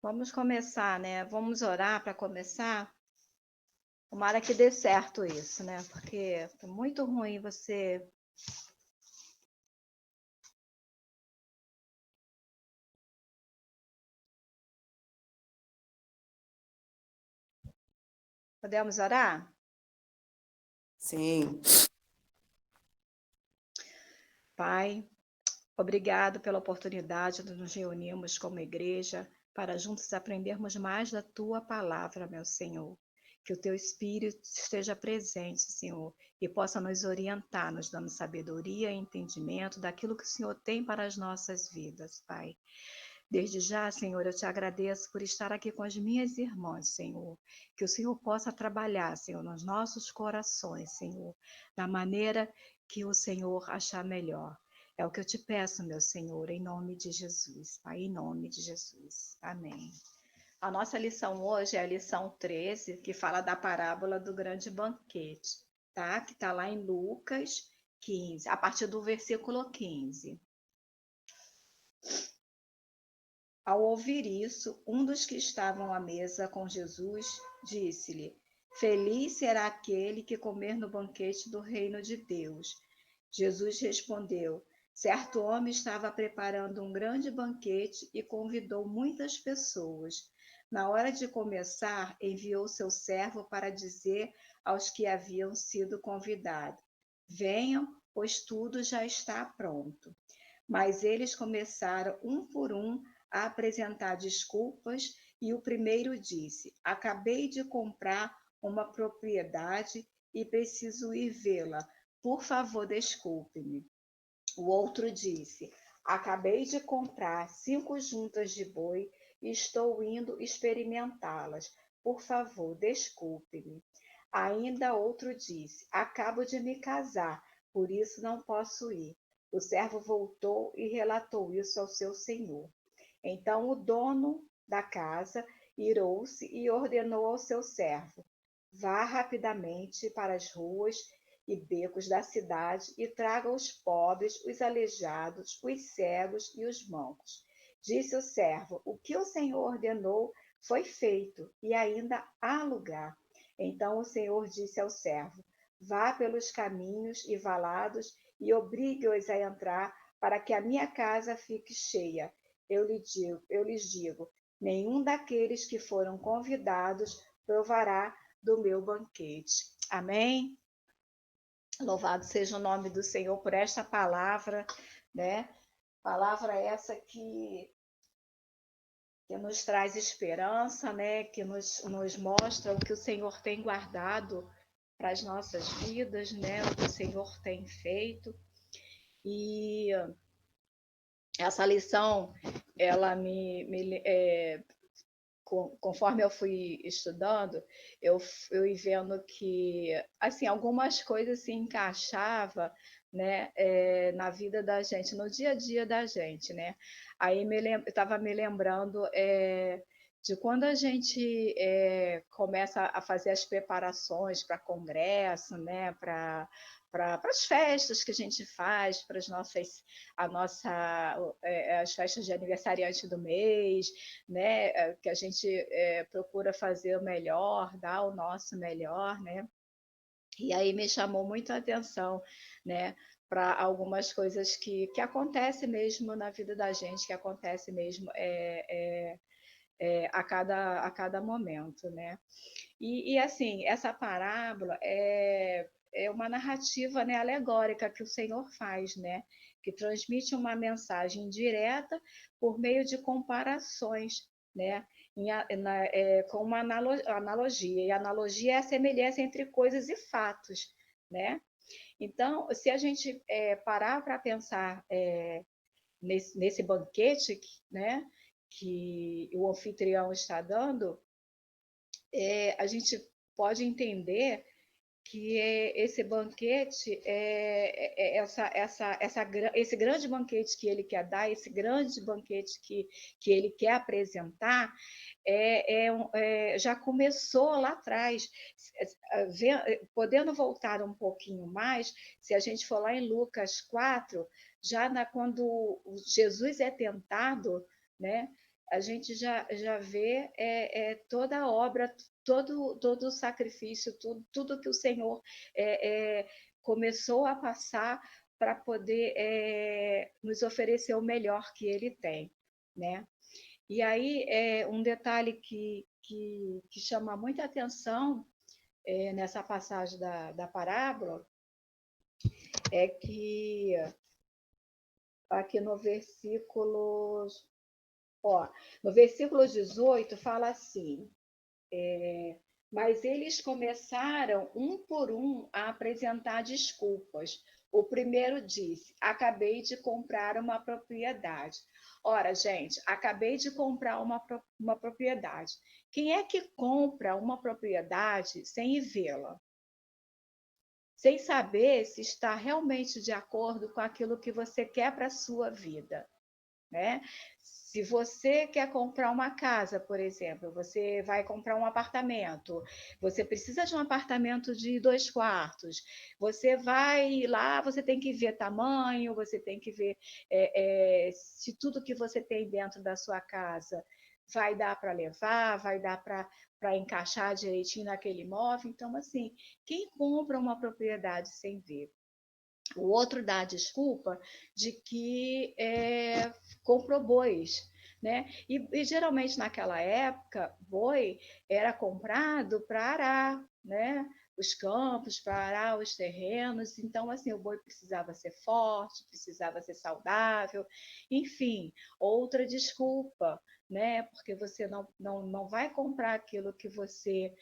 Vamos começar, né? Vamos orar para começar. Tomara que dê certo isso, né? Porque é muito ruim você. Podemos orar? Sim, Pai, obrigado pela oportunidade de nos reunirmos como igreja para juntos aprendermos mais da tua palavra, meu Senhor. Que o teu Espírito esteja presente, Senhor, e possa nos orientar, nos dando sabedoria e entendimento daquilo que o Senhor tem para as nossas vidas, Pai. Desde já, Senhor, eu te agradeço por estar aqui com as minhas irmãs, Senhor. Que o Senhor possa trabalhar, Senhor, nos nossos corações, Senhor, da maneira que o Senhor achar melhor. É o que eu te peço, meu Senhor, em nome de Jesus, Pai, em nome de Jesus. Amém. A nossa lição hoje é a lição 13, que fala da parábola do grande banquete, tá? Que está lá em Lucas 15, a partir do versículo 15. Ao ouvir isso, um dos que estavam à mesa com Jesus disse-lhe: Feliz será aquele que comer no banquete do reino de Deus. Jesus respondeu: Certo homem estava preparando um grande banquete e convidou muitas pessoas. Na hora de começar, enviou seu servo para dizer aos que haviam sido convidados: Venham, pois tudo já está pronto. Mas eles começaram, um por um, a apresentar desculpas, e o primeiro disse: Acabei de comprar uma propriedade e preciso ir vê-la. Por favor, desculpe-me. O outro disse: Acabei de comprar 5 juntas de boi e estou indo experimentá-las. Por favor, desculpe-me. Ainda outro disse: Acabo de me casar, por isso não posso ir. O servo voltou e relatou isso ao seu senhor. Então o dono da casa irou-se e ordenou ao seu servo: Vá rapidamente para as ruas e becos da cidade e traga os pobres, os aleijados, os cegos e os mancos. Disse o servo: O que o Senhor ordenou foi feito e ainda há lugar. Então o Senhor disse ao servo: Vá pelos caminhos e valados e obrigue-os a entrar para que a minha casa fique cheia. Eu lhes digo, nenhum daqueles que foram convidados provará do meu banquete. Amém? Louvado seja o nome do Senhor por esta palavra, né? Palavra essa que nos traz esperança, né? Que nos mostra o que o Senhor tem guardado para as nossas vidas, né? O que o Senhor tem feito. E essa lição, ela conforme eu fui estudando, eu ia vendo que assim algumas coisas se encaixavam, né, na vida da gente, no dia a dia da gente, né? Aí estava me lembrando de quando a gente começa a fazer as preparações para congresso, né, para as festas que a gente faz, para as festas de aniversariante do mês, né, que a gente procura fazer o melhor, dar o nosso melhor, né? E aí me chamou muito a atenção, né, para algumas coisas que acontecem mesmo na vida da gente, que acontece mesmo a cada momento, né? E assim, essa parábola é uma narrativa, né, alegórica que o Senhor faz, né? Que transmite uma mensagem direta por meio de comparações, né? Com uma analogia. E a analogia é a semelhança entre coisas e fatos, né? Então, se a gente parar para pensar nesse banquete, né, que o anfitrião está dando, a gente pode entender que esse banquete, esse grande banquete que ele quer dar, esse grande banquete que ele quer apresentar, já começou lá atrás. Podendo voltar um pouquinho mais, se a gente for lá em Lucas 4, quando Jesus é tentado, né? a gente já vê toda a obra, todo o sacrifício, tudo que o Senhor começou a passar para poder nos oferecer o melhor que Ele tem, né? E aí, um detalhe que chama muita atenção nessa passagem da parábola é que aqui no versículo, ó, no versículo 18 fala assim: mas eles começaram um por um a apresentar desculpas. O primeiro disse: acabei de comprar uma propriedade. Ora, gente, acabei de comprar uma propriedade. Quem é que compra uma propriedade sem ir vê-la? Sem saber se está realmente de acordo com aquilo que você quer para a sua vida, né? Se você quer comprar uma casa, por exemplo, você vai comprar um apartamento, você precisa de um apartamento de 2 quartos, você vai lá, você tem que ver tamanho, você tem que ver se tudo que você tem dentro da sua casa vai dar para levar, vai dar para encaixar direitinho naquele imóvel. Então, assim, quem compra uma propriedade sem ver? O outro dá a desculpa de que comprou bois, né? E geralmente naquela época, boi era comprado para arar, né? Os campos, para arar os terrenos. Então, assim, o boi precisava ser forte, precisava ser saudável. Enfim, outra desculpa, né? Porque você não vai comprar aquilo que você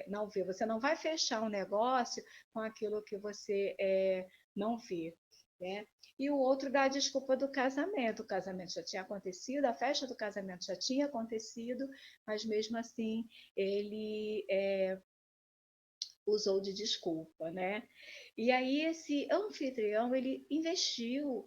não vê. Você não vai fechar um negócio com aquilo que você não vê, né? E o outro dá a desculpa do casamento. O casamento já tinha acontecido, a festa do casamento já tinha acontecido, mas mesmo assim ele usou de desculpa, né? E aí esse anfitrião ele investiu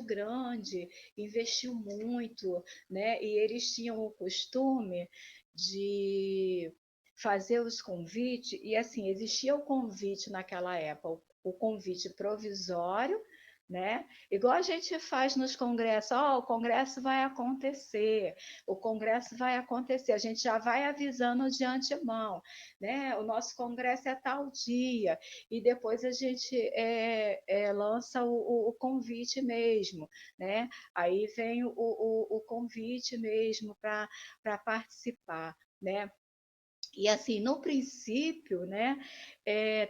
grande, investiu muito, né? E eles tinham o costume de fazer os convites, e assim, existia o convite naquela época, o convite provisório, né? Igual a gente faz nos congressos, ó, o congresso vai acontecer, o congresso vai acontecer, a gente já vai avisando de antemão, né? O nosso congresso é tal dia, e depois a gente lança o convite mesmo, né? Aí vem o convite mesmo para participar, né? E assim, no princípio, né,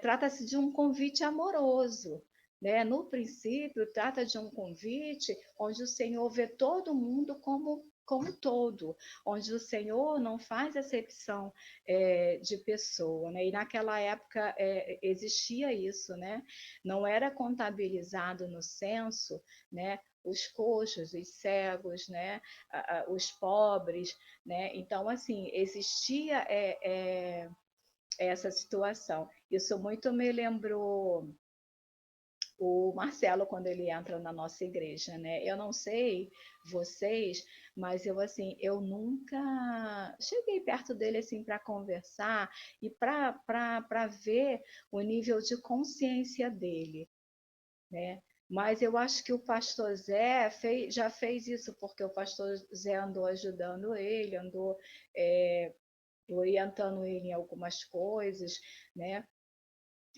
trata-se de um convite amoroso, né? No princípio, trata de um convite onde o Senhor vê todo mundo como todo, onde o Senhor não faz acepção de pessoa, né? E naquela época existia isso, né? Não era contabilizado no censo, né? Os coxos, os cegos, né? Os pobres, né? Então, assim, existia essa situação. Isso muito me lembrou o Marcelo quando ele entra na nossa igreja, né? Eu não sei vocês, mas eu assim, eu nunca cheguei perto dele assim para conversar e para ver o nível de consciência dele, né? Mas eu acho que o pastor Zé já fez isso, porque o pastor Zé andou ajudando ele, andou orientando ele em algumas coisas, né?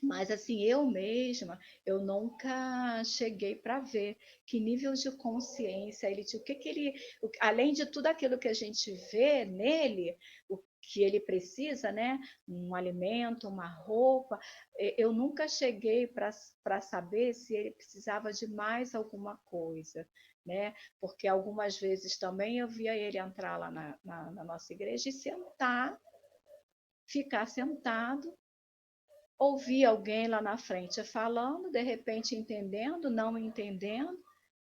Mas assim, eu mesma, eu nunca cheguei para ver que nível de consciência ele tinha, o que que ele, além de tudo aquilo que a gente vê nele, o que ele precisa, né? Um alimento, uma roupa, eu nunca cheguei para saber se ele precisava de mais alguma coisa, né? Porque algumas vezes também eu via ele entrar lá na nossa igreja e sentar, ficar sentado, ouvir alguém lá na frente falando, de repente entendendo, não entendendo,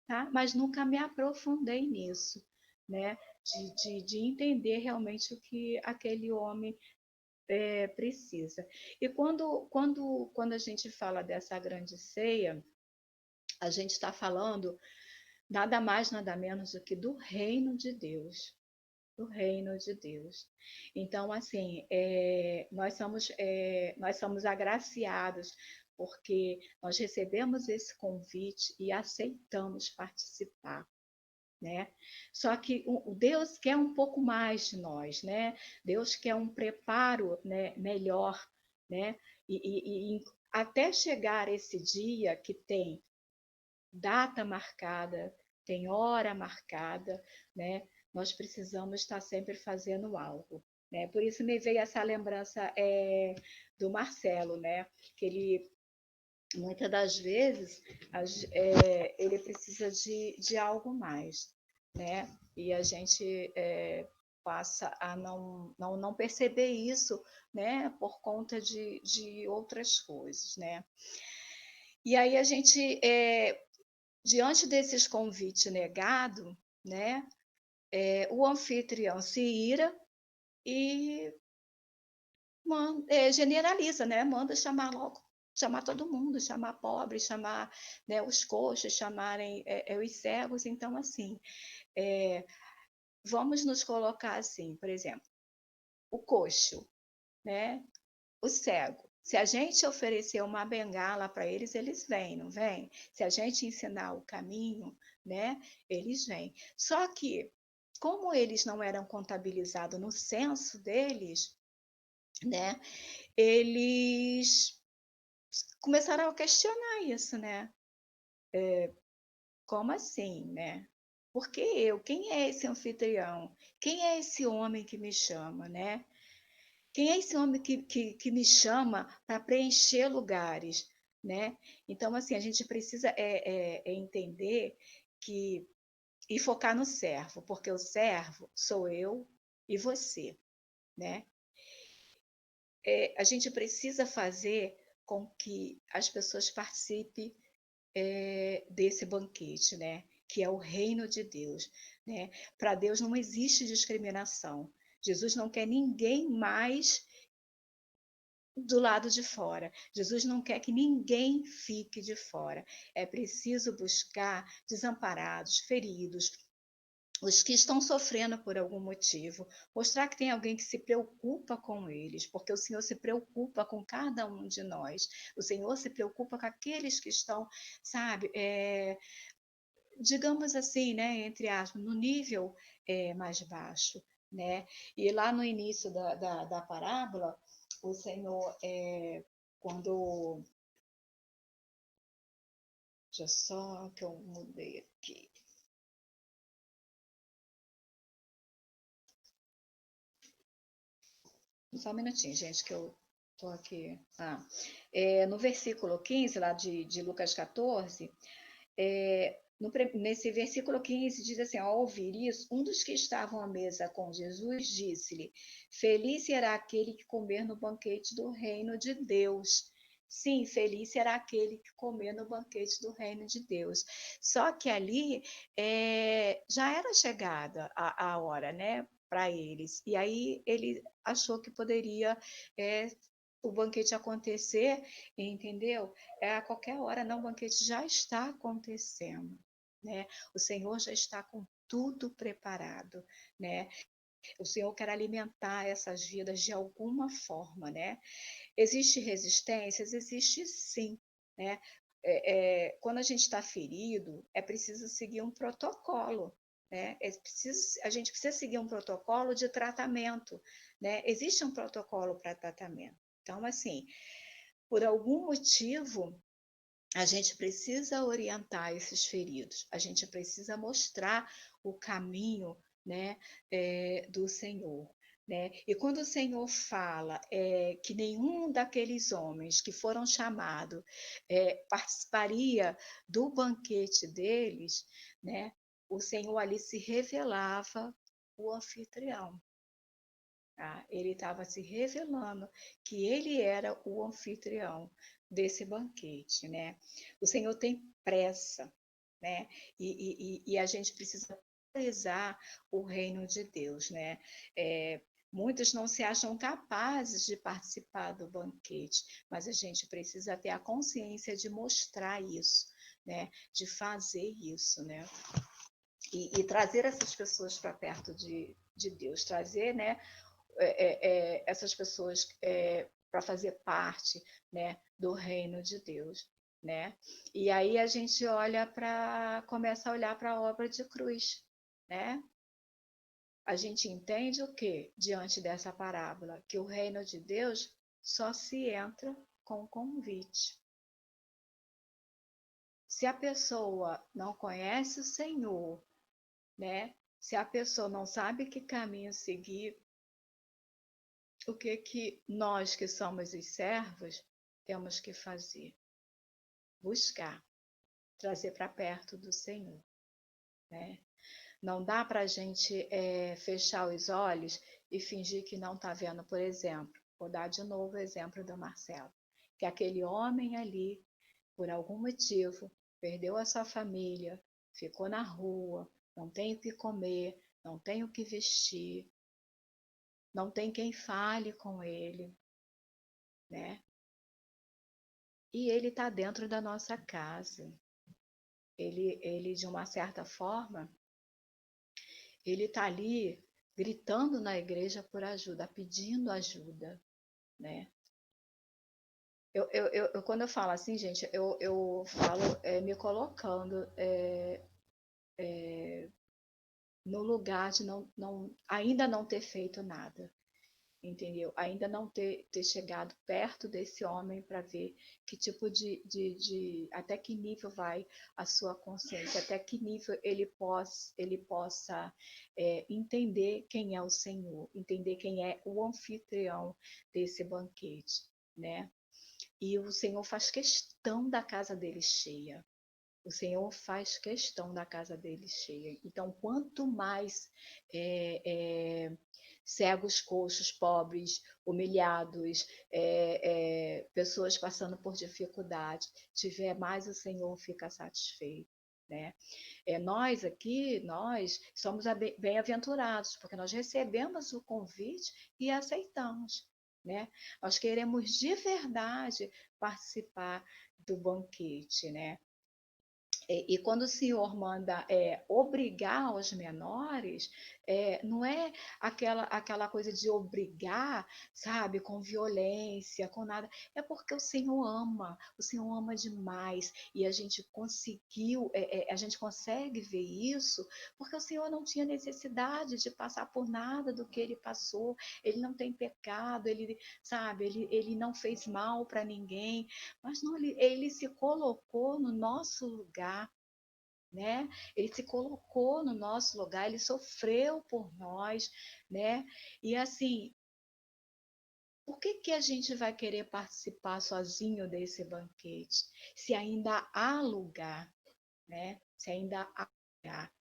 tá? Mas nunca me aprofundei nisso, né? De entender realmente o que aquele homem precisa. E quando a gente fala dessa grande ceia, a gente está falando nada mais, nada menos do que do reino de Deus, do reino de Deus. Então, assim, nós somos agraciados porque nós recebemos esse convite e aceitamos participar. né? Só que o Deus quer um pouco mais de nós, né? Deus quer um preparo, né, melhor, né? E até chegar esse dia que tem data marcada, tem hora marcada, né? Nós precisamos estar sempre fazendo algo, né? Por isso me veio essa lembrança do Marcelo, né? Que ele muitas das vezes ele precisa de algo mais, né? E a gente passa a não perceber isso, né? Por conta de outras coisas, né? E aí a gente, diante desses convites negados, né? O anfitrião se ira e generaliza, né? Manda chamar logo, chamar todo mundo, chamar pobre, chamar, né, os coxos, chamarem os cegos. Então, assim, é, vamos nos colocar assim, por exemplo, o coxo, né? O cego. Se a gente oferecer uma bengala para eles, eles vêm, não vêm? Se a gente ensinar o caminho, né, eles vêm. Só que, como eles não eram contabilizados no censo deles, né, eles começaram a questionar isso, né? Como assim, né? Por que eu? Quem é esse anfitrião? Quem é esse homem que me chama, né? Quem é esse homem que me chama para preencher lugares, né? Então, assim, a gente precisa entender que e focar no servo, porque o servo sou eu e você, né? A gente precisa fazer com que as pessoas participem desse banquete, né? Que é o reino de Deus, né? Para Deus não existe discriminação. Jesus não quer ninguém mais do lado de fora. Jesus não quer que ninguém fique de fora. É preciso buscar desamparados, feridos, os que estão sofrendo por algum motivo, mostrar que tem alguém que se preocupa com eles, porque o Senhor se preocupa com cada um de nós. O Senhor se preocupa com aqueles que estão, sabe, digamos assim, né, entre aspas, no nível mais baixo, né? E lá no início da parábola, o Senhor, quando. Já só que eu mudei aqui. Só um minutinho, gente, que eu estou aqui. No versículo 15, lá de Lucas 14, nesse versículo 15 diz assim: ao ouvir isso, um dos que estavam à mesa com Jesus disse-lhe: feliz será aquele que comer no banquete do reino de Deus. Sim, feliz será aquele que comer no banquete do reino de Deus. Só que ali já era chegada a hora, né, para eles. E aí ele achou que poderia o banquete acontecer, entendeu? A qualquer hora, não, o banquete já está acontecendo, né? O Senhor já está com tudo preparado, né? O Senhor quer alimentar essas vidas de alguma forma, né? Existe resistências? Existe sim, né? Quando a gente está ferido, é preciso seguir um protocolo, né? A gente precisa seguir um protocolo de tratamento, né? Existe um protocolo para tratamento. Então, assim, por algum motivo, a gente precisa orientar esses feridos, a gente precisa mostrar o caminho, né, do Senhor. Né? E quando o Senhor fala que nenhum daqueles homens que foram chamados participaria do banquete deles, né, o Senhor ali se revelava o anfitrião. Tá? Ele estava se revelando que ele era o anfitrião desse banquete, né? O Senhor tem pressa, né? E a gente precisa valorizar o reino de Deus, né? Muitos não se acham capazes de participar do banquete, mas a gente precisa ter a consciência de mostrar isso, né? De fazer isso, né? E trazer essas pessoas para perto de Deus, trazer, né, essas pessoas para fazer parte, né, do reino de Deus, né? E aí a gente começa a olhar para a obra de cruz, né? A gente entende o quê diante dessa parábola? Que o reino de Deus só se entra com convite. Se a pessoa não conhece o Senhor, né? Se a pessoa não sabe que caminho seguir, o que que nós que somos os servos temos que fazer? Buscar, trazer para perto do Senhor, né? Não dá para a gente fechar os olhos e fingir que não está vendo, por exemplo. Vou dar de novo o exemplo do Marcelo, que aquele homem ali, por algum motivo, perdeu a sua família, ficou na rua, não tem o que comer, não tem o que vestir, não tem quem fale com ele, né? E ele está dentro da nossa casa. Ele, de uma certa forma, ele está ali gritando na igreja por ajuda, pedindo ajuda, né? Quando eu falo assim, gente, eu falo me colocando no lugar de ainda não ter feito nada, entendeu? Ainda não ter chegado perto desse homem para ver que tipo até que nível vai a sua consciência, até que nível ele possa entender quem é o Senhor, entender quem é o anfitrião desse banquete, né? E o Senhor faz questão da casa dele cheia. O Senhor faz questão da casa dele cheia. Então, quanto mais é, é, cegos, coxos, pobres, humilhados, pessoas passando por dificuldade, tiver mais, o Senhor fica satisfeito, né? Nós aqui, nós somos bem-aventurados, porque nós recebemos o convite e aceitamos, né? Nós queremos de verdade participar do banquete, né? E quando o Senhor manda obrigar os menores, não é aquela coisa de obrigar, sabe, com violência, com nada. É porque o Senhor ama demais. E a gente a gente consegue ver isso, porque o Senhor não tinha necessidade de passar por nada do que ele passou. Ele não tem pecado, ele, sabe, ele não fez mal para ninguém, mas não, ele se colocou no nosso lugar, né? Ele se colocou no nosso lugar, ele sofreu por nós, né? E assim, por que que a gente vai querer participar sozinho desse banquete, se ainda há lugar, né? Se ainda há lugar,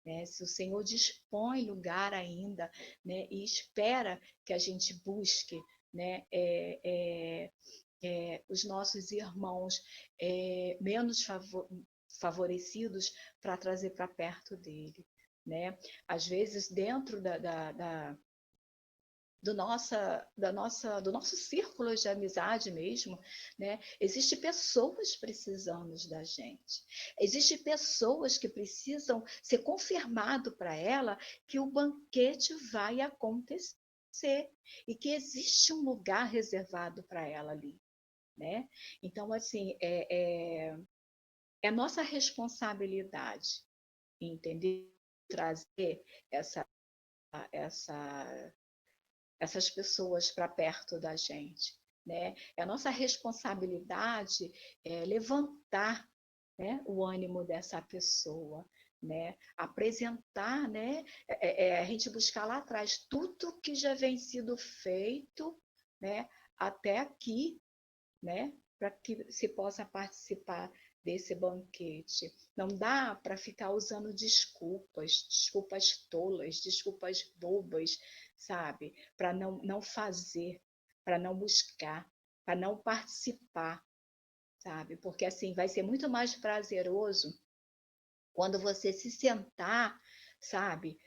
né? Se o Senhor dispõe lugar ainda, né? E espera que a gente busque, né? Os nossos irmãos menos favorecidos para trazer para perto dele, né? Às vezes dentro do nosso círculo de amizade mesmo, né? Existem pessoas precisando da gente. Existem pessoas que precisam ser confirmado para ela que o banquete vai acontecer e que existe um lugar reservado para ela ali, né? Então, assim, é nossa responsabilidade, entender, trazer essa, essa, essas pessoas para perto da gente, né? É nossa responsabilidade levantar, né, o ânimo dessa pessoa, né? Apresentar, né? A gente buscar lá atrás tudo que já vem sido feito, né? Até aqui, né? Para que se possa participar desse banquete. Não dá para ficar usando desculpas tolas, desculpas bobas, sabe? Para não fazer, para não buscar, para não participar, sabe? Porque assim vai ser muito mais prazeroso quando você se sentar, sabe,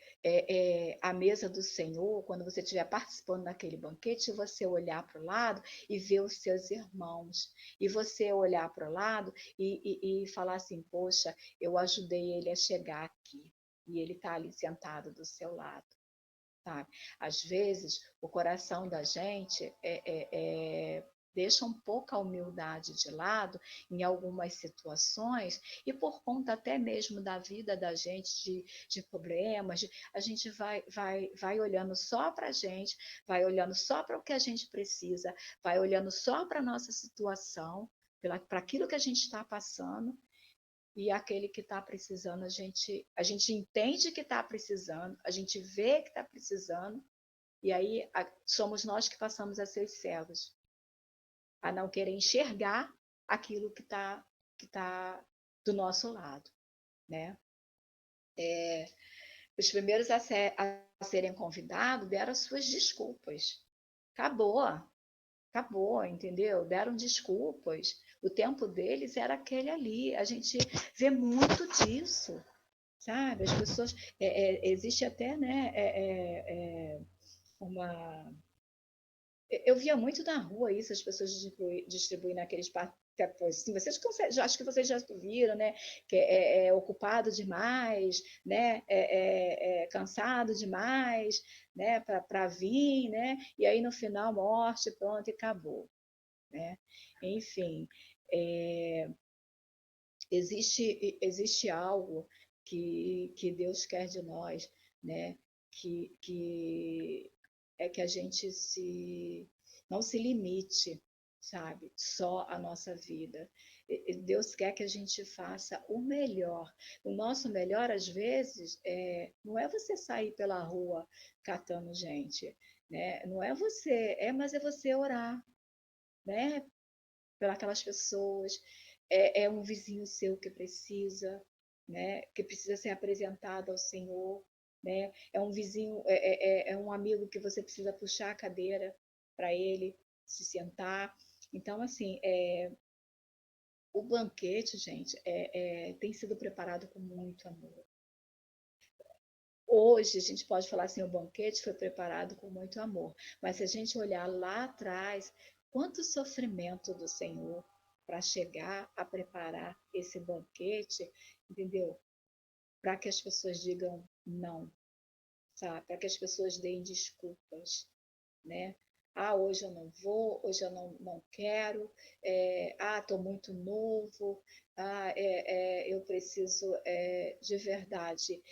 à mesa do Senhor, quando você estiver participando daquele banquete, você olhar para o lado e ver os seus irmãos, e você olhar para o lado e falar assim, poxa, eu ajudei ele a chegar aqui, e ele está ali sentado do seu lado, sabe? Às vezes, o coração da gente deixa um pouco a humildade de lado em algumas situações, e por conta até mesmo da vida da gente, de problemas, a gente vai olhando só para a gente, vai olhando só para o que a gente precisa, vai olhando só para a nossa situação, para aquilo que a gente está passando, e aquele que está precisando, a gente entende que está precisando, a gente vê que está precisando, e aí somos nós que passamos a ser cegos, a não querer enxergar aquilo que tá do nosso lado, né? Os primeiros a serem convidados deram as suas desculpas. Acabou, acabou, entendeu? Deram desculpas. O tempo deles era aquele ali. A gente vê muito disso, sabe? As pessoas. Existe até, né? Uma. Eu via muito na rua isso, as pessoas distribuindo aqueles papéis. Assim, acho que vocês já viram, né? Que é ocupado demais, né? Cansado demais, né? Para vir, né? E aí no final morte, pronto, e acabou, né? Enfim, é, existe algo que Deus quer de nós, né? Que é que a gente não se limite, sabe, só a nossa vida. Deus quer que a gente faça o melhor. O nosso melhor, às vezes, não é você sair pela rua catando gente, né? Não é você, mas é você orar, né? Pelas pessoas. É um vizinho seu que precisa, né? Que precisa ser apresentado ao Senhor, né? É um vizinho, é um amigo que você precisa puxar a cadeira para ele se sentar. Então, assim, o banquete, gente, tem sido preparado com muito amor. Hoje, a gente pode falar assim, o banquete foi preparado com muito amor, mas se a gente olhar lá atrás, quanto sofrimento do Senhor para chegar a preparar esse banquete, entendeu? Para que as pessoas digam não, sabe? Para que as pessoas deem desculpas, né? Hoje eu não vou, hoje eu não quero, estou muito novo, eu preciso de verdade,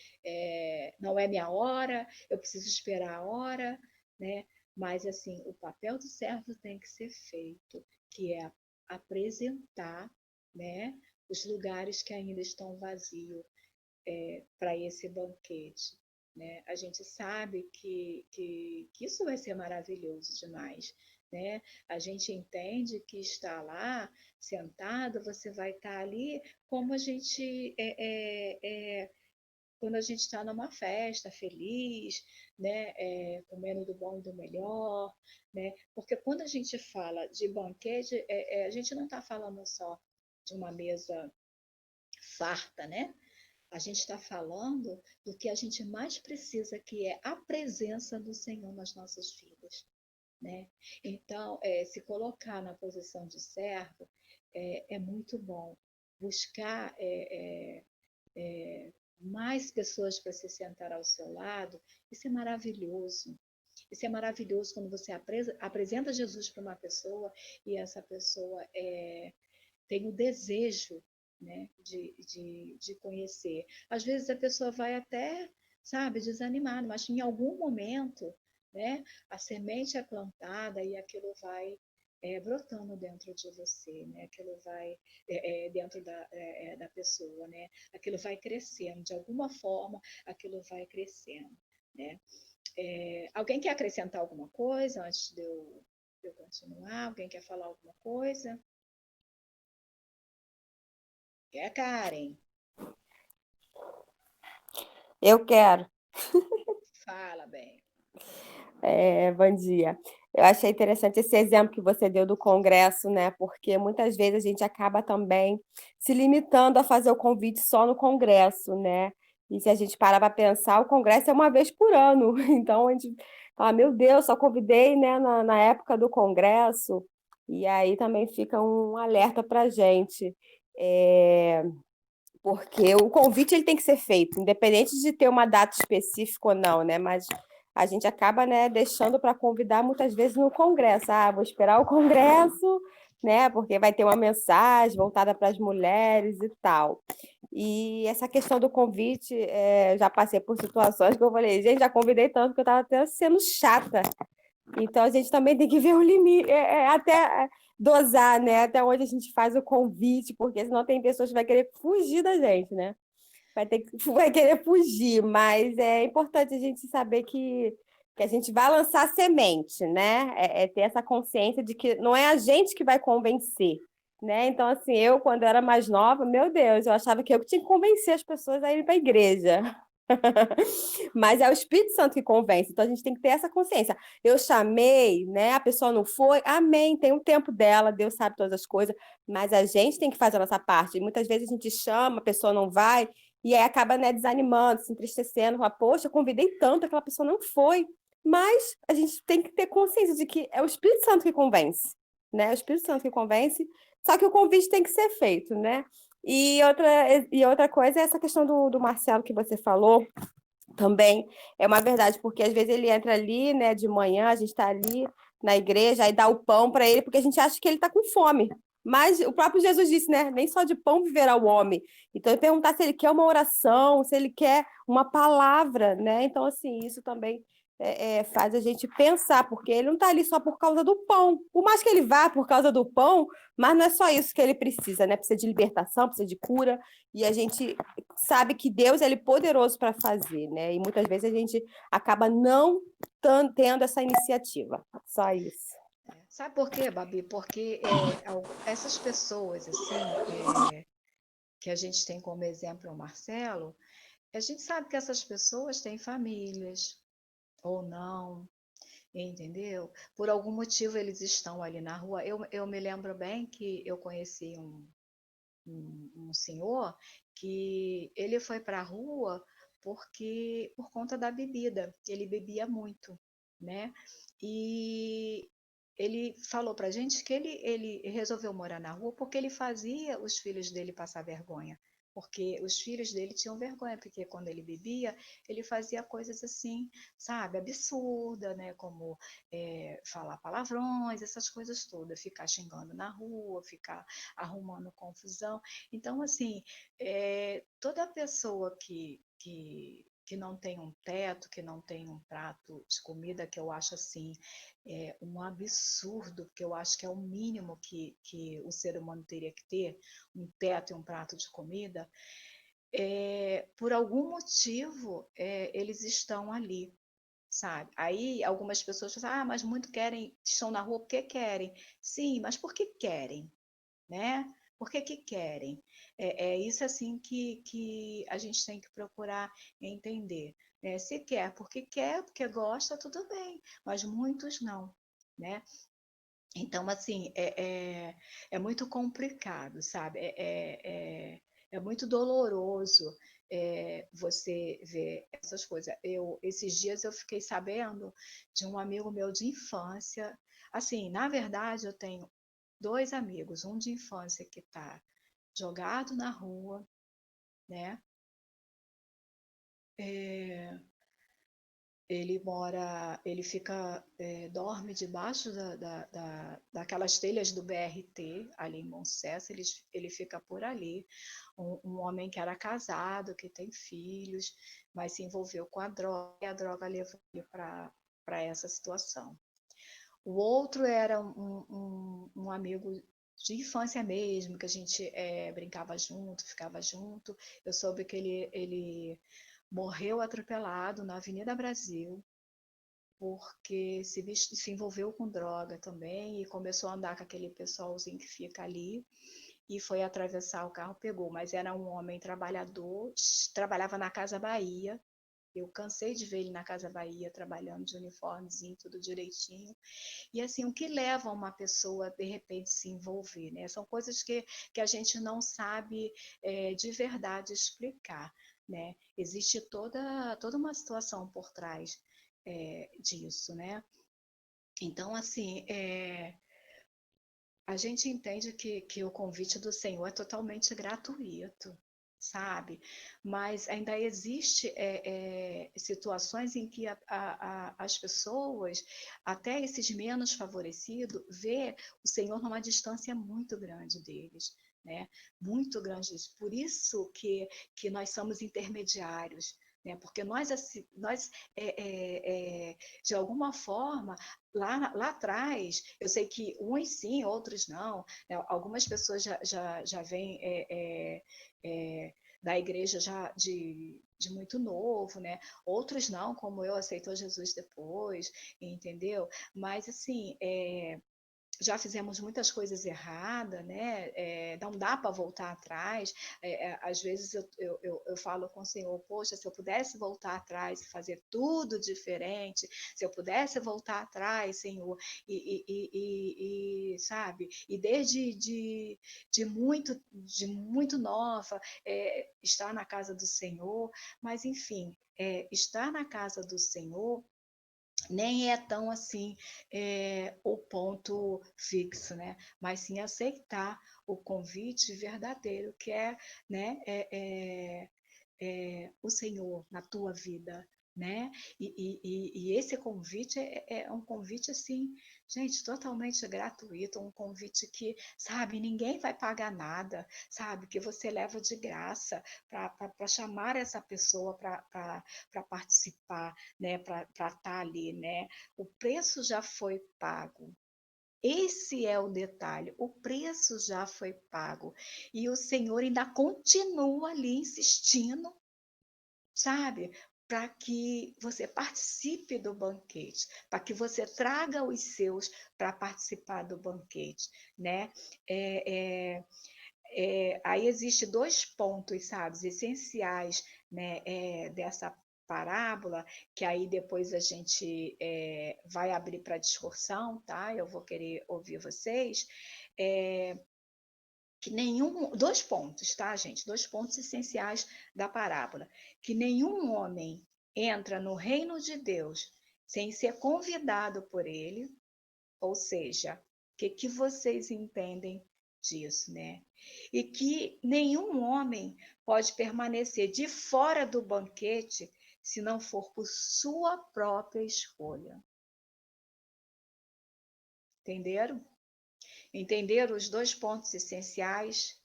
não é minha hora, eu preciso esperar a hora, né? Mas, assim, o papel do servo tem que ser feito, que é apresentar, né, os lugares que ainda estão vazios para esse banquete. Né? A gente sabe que isso vai ser maravilhoso demais. Né? A gente entende que está lá sentado, você vai estar ali como a gente quando a gente está numa festa feliz, né? Comendo do bom e do melhor, né? Porque quando a gente fala de banquete, a gente não está falando só de uma mesa farta, né? A gente está falando do que a gente mais precisa, que é a presença do Senhor nas nossas vidas, né? Então, se colocar na posição de servo é muito bom. Buscar mais pessoas para se sentar ao seu lado, isso é maravilhoso. Isso é maravilhoso quando você apresenta Jesus para uma pessoa e essa pessoa tem o desejo, né, de conhecer. Às vezes a pessoa vai até, sabe, desanimada, mas em algum momento, né, a semente é plantada e aquilo vai brotando dentro de você, né? Aquilo vai dentro da pessoa, né? Aquilo vai crescendo, de alguma forma, aquilo vai crescendo, né? Alguém quer acrescentar alguma coisa antes de eu continuar? Alguém quer falar alguma coisa? Karen? Eu quero. Fala bem. Bom dia. Eu achei interessante esse exemplo que você deu do congresso, né? Porque muitas vezes a gente acaba também se limitando a fazer o convite só no congresso, né? E se a gente parar para pensar, o congresso é uma vez por ano. Então a gente fala, meu Deus, só convidei, né, na época do congresso. E aí também fica um alerta para a gente. É, porque o convite ele tem que ser feito, independente de ter uma data específica ou não, né? Mas a gente acaba, né, deixando para convidar muitas vezes no congresso. Ah, vou esperar o congresso, né, porque vai ter uma mensagem voltada para as mulheres e tal. E essa questão do convite, já passei por situações que eu falei, gente, já convidei tanto que eu estava até sendo chata. Então a gente também tem que ver o limite, até dosar, né? Até onde a gente faz o convite, porque senão tem pessoas que vai querer fugir da gente, né? Vai querer fugir, mas é importante a gente saber que a gente vai lançar semente, né? É ter essa consciência de que não é a gente que vai convencer, né? Então, assim, eu, quando era mais nova, meu Deus, eu achava que eu tinha que convencer as pessoas a irem para a igreja. Mas é o Espírito Santo que convence, então a gente tem que ter essa consciência. Eu chamei, né? A pessoa não foi, amém, tem um tempo dela, Deus sabe todas as coisas, mas a gente tem que fazer a nossa parte. E muitas vezes a gente chama, a pessoa não vai, e aí acaba, né, desanimando, se entristecendo, fala, poxa, eu convidei tanto, aquela pessoa não foi. Mas a gente tem que ter consciência de que é o Espírito Santo que convence, né? É o Espírito Santo que convence, só que o convite tem que ser feito, né? E outra coisa é essa questão do Marcelo que você falou, também é uma verdade, porque às vezes ele entra ali, né, de manhã, a gente está ali na igreja, aí dá o pão para ele, porque a gente acha que ele está com fome. Mas o próprio Jesus disse, né? Nem só de pão viverá o homem. Então, eu perguntar se ele quer uma oração, se ele quer uma palavra, né? Então, assim, isso também faz a gente pensar, porque ele não está ali só por causa do pão. Por mais que ele vá por causa do pão, mas não é só isso que ele precisa, né? Precisa de libertação, precisa de cura. E a gente sabe que Deus ele é poderoso para fazer, né? E muitas vezes a gente acaba não tendo essa iniciativa. Só isso. Sabe por quê, Babi? Porque essas pessoas, assim, que a gente tem como exemplo o Marcelo, a gente sabe que essas pessoas têm famílias ou não, entendeu? Por algum motivo eles estão ali na rua. Eu me lembro bem que eu conheci um senhor que ele foi para a rua porque por conta da bebida, ele bebia muito, né? E ele falou para a gente que ele resolveu morar na rua porque ele fazia os filhos dele passar vergonha. Porque os filhos dele tinham vergonha, porque quando ele bebia, ele fazia coisas assim, sabe, absurda, né? Como falar palavrões, essas coisas todas, ficar xingando na rua, ficar arrumando confusão. Então, assim, toda pessoa que não tem um teto, que não tem um prato de comida, que eu acho assim um absurdo, porque eu acho que é o mínimo que o ser humano teria que ter, um teto e um prato de comida, por algum motivo eles estão ali, sabe? Aí algumas pessoas falam, mas muito querem, estão na rua porque querem. Sim, mas por que querem? Né? Por que que querem? É isso assim que a gente tem que procurar entender. Né? Se quer, porque gosta, tudo bem, mas muitos não, né? Então, assim, é muito complicado, sabe? É muito doloroso você ver essas coisas. Esses dias eu fiquei sabendo de um amigo meu de infância. Assim, na verdade, eu tenho dois amigos, um de infância que está jogado na rua, né? É, ele fica, dorme debaixo daquelas telhas do BRT, ali em Moncesso, ele fica por ali. Um homem que era casado, que tem filhos, mas se envolveu com a droga, e a droga levou ele para essa situação. O outro era um amigo de infância mesmo, que a gente brincava junto, ficava junto. Eu soube que ele morreu atropelado na Avenida Brasil, porque se envolveu com droga também e começou a andar com aquele pessoalzinho que fica ali e foi atravessar o carro, pegou. Mas era um homem trabalhador, trabalhava na Casa Bahia. Eu cansei de ver ele na Casa Bahia trabalhando de uniformezinho, tudo direitinho. E assim, o que leva uma pessoa de repente se envolver, né? São coisas que a gente não sabe de verdade explicar, né? Existe toda uma situação por trás disso, né? Então, assim, a gente entende que o convite do Senhor é totalmente gratuito, sabe? Mas ainda existe situações em que as pessoas, até esses menos favorecidos, vê o Senhor numa distância muito grande deles, né? Muito grande. Por isso que nós somos intermediários, né? Porque nós de alguma forma, lá atrás, eu sei que uns sim, outros não, né? Algumas pessoas já vêm da igreja já de muito novo, né? Outros não, como eu, aceitou Jesus depois, entendeu? Mas, assim, já fizemos muitas coisas erradas, né? Não dá para voltar atrás. Às vezes eu falo com o Senhor, poxa, se eu pudesse voltar atrás e fazer tudo diferente, se eu pudesse voltar atrás, Senhor, sabe? E desde de muito nova, estar na casa do Senhor, mas enfim, estar na casa do Senhor nem é tão assim o ponto fixo, né? Mas sim aceitar o convite verdadeiro que é, né, o Senhor na tua vida, né? E esse convite é um convite assim, gente, totalmente gratuito, um convite que, sabe, ninguém vai pagar nada, sabe, que você leva de graça para chamar essa pessoa para participar, né? Para estar ali, né? O preço já foi pago. Esse é o detalhe, o preço já foi pago. E o Senhor ainda continua ali insistindo, sabe? Para que você participe do banquete, para que você traga os seus para participar do banquete, né? É, é, aí existe dois pontos, sabe, essenciais, né, dessa parábola, que aí depois a gente vai abrir para discussão, tá? Eu vou querer ouvir vocês. É, que dois pontos, tá, gente? Dois pontos essenciais da parábola. Que nenhum homem entra no reino de Deus sem ser convidado por ele, ou seja, o que vocês entendem disso, né? E que nenhum homem pode permanecer de fora do banquete se não for por sua própria escolha. Entenderam? Entenderam os dois pontos essenciais?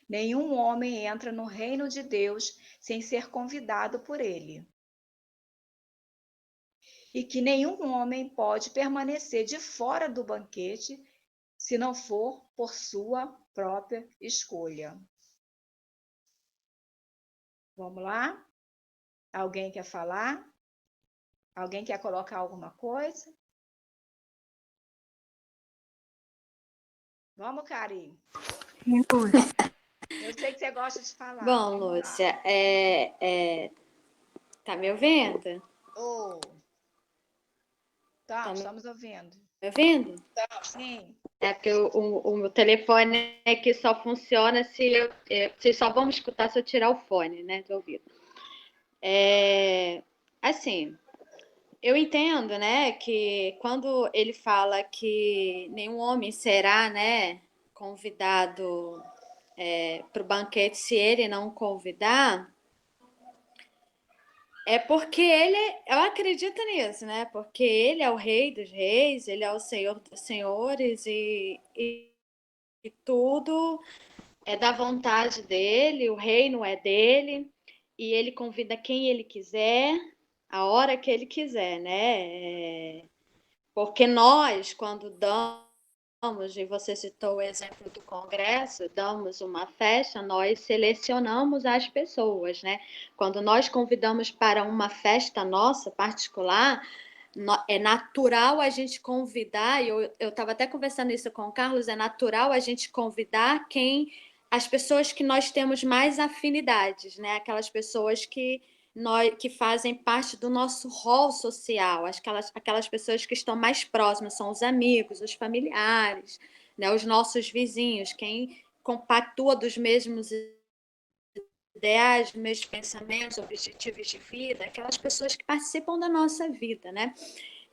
Nenhum homem entra no reino de Deus sem ser convidado por ele. E que nenhum homem pode permanecer de fora do banquete se não for por sua própria escolha. Vamos lá? Alguém quer falar? Alguém quer colocar alguma coisa? Vamos, Kari. Eu sei que você gosta de falar. Bom, Vamos lá. Lúcia, tá me ouvindo? Oh, tá, Tá me estamos ouvindo. ouvindo? Sim. É porque o meu telefone aqui só funciona vocês só vão me escutar se eu tirar o fone, né, do ouvido. Assim, eu entendo, né, que quando ele fala que nenhum homem será, né, convidado para o banquete se ele não convidar. É porque eu acredito nisso, né? Porque ele é o rei dos reis, ele é o senhor dos senhores e tudo é da vontade dele, o reino é dele e ele convida quem ele quiser, a hora que ele quiser, né? Porque nós, quando e você citou o exemplo do Congresso, damos uma festa, nós selecionamos as pessoas, né? Quando nós convidamos para uma festa nossa particular, é natural a gente convidar, e eu estava até conversando isso com o Carlos, é natural a gente convidar as pessoas que nós temos mais afinidades, né? Aquelas pessoas que fazem parte do nosso rol social, aquelas pessoas que estão mais próximas, são os amigos, os familiares, né, os nossos vizinhos, quem compactua dos mesmos ideais, mesmos pensamentos, objetivos de vida, aquelas pessoas que participam da nossa vida, né?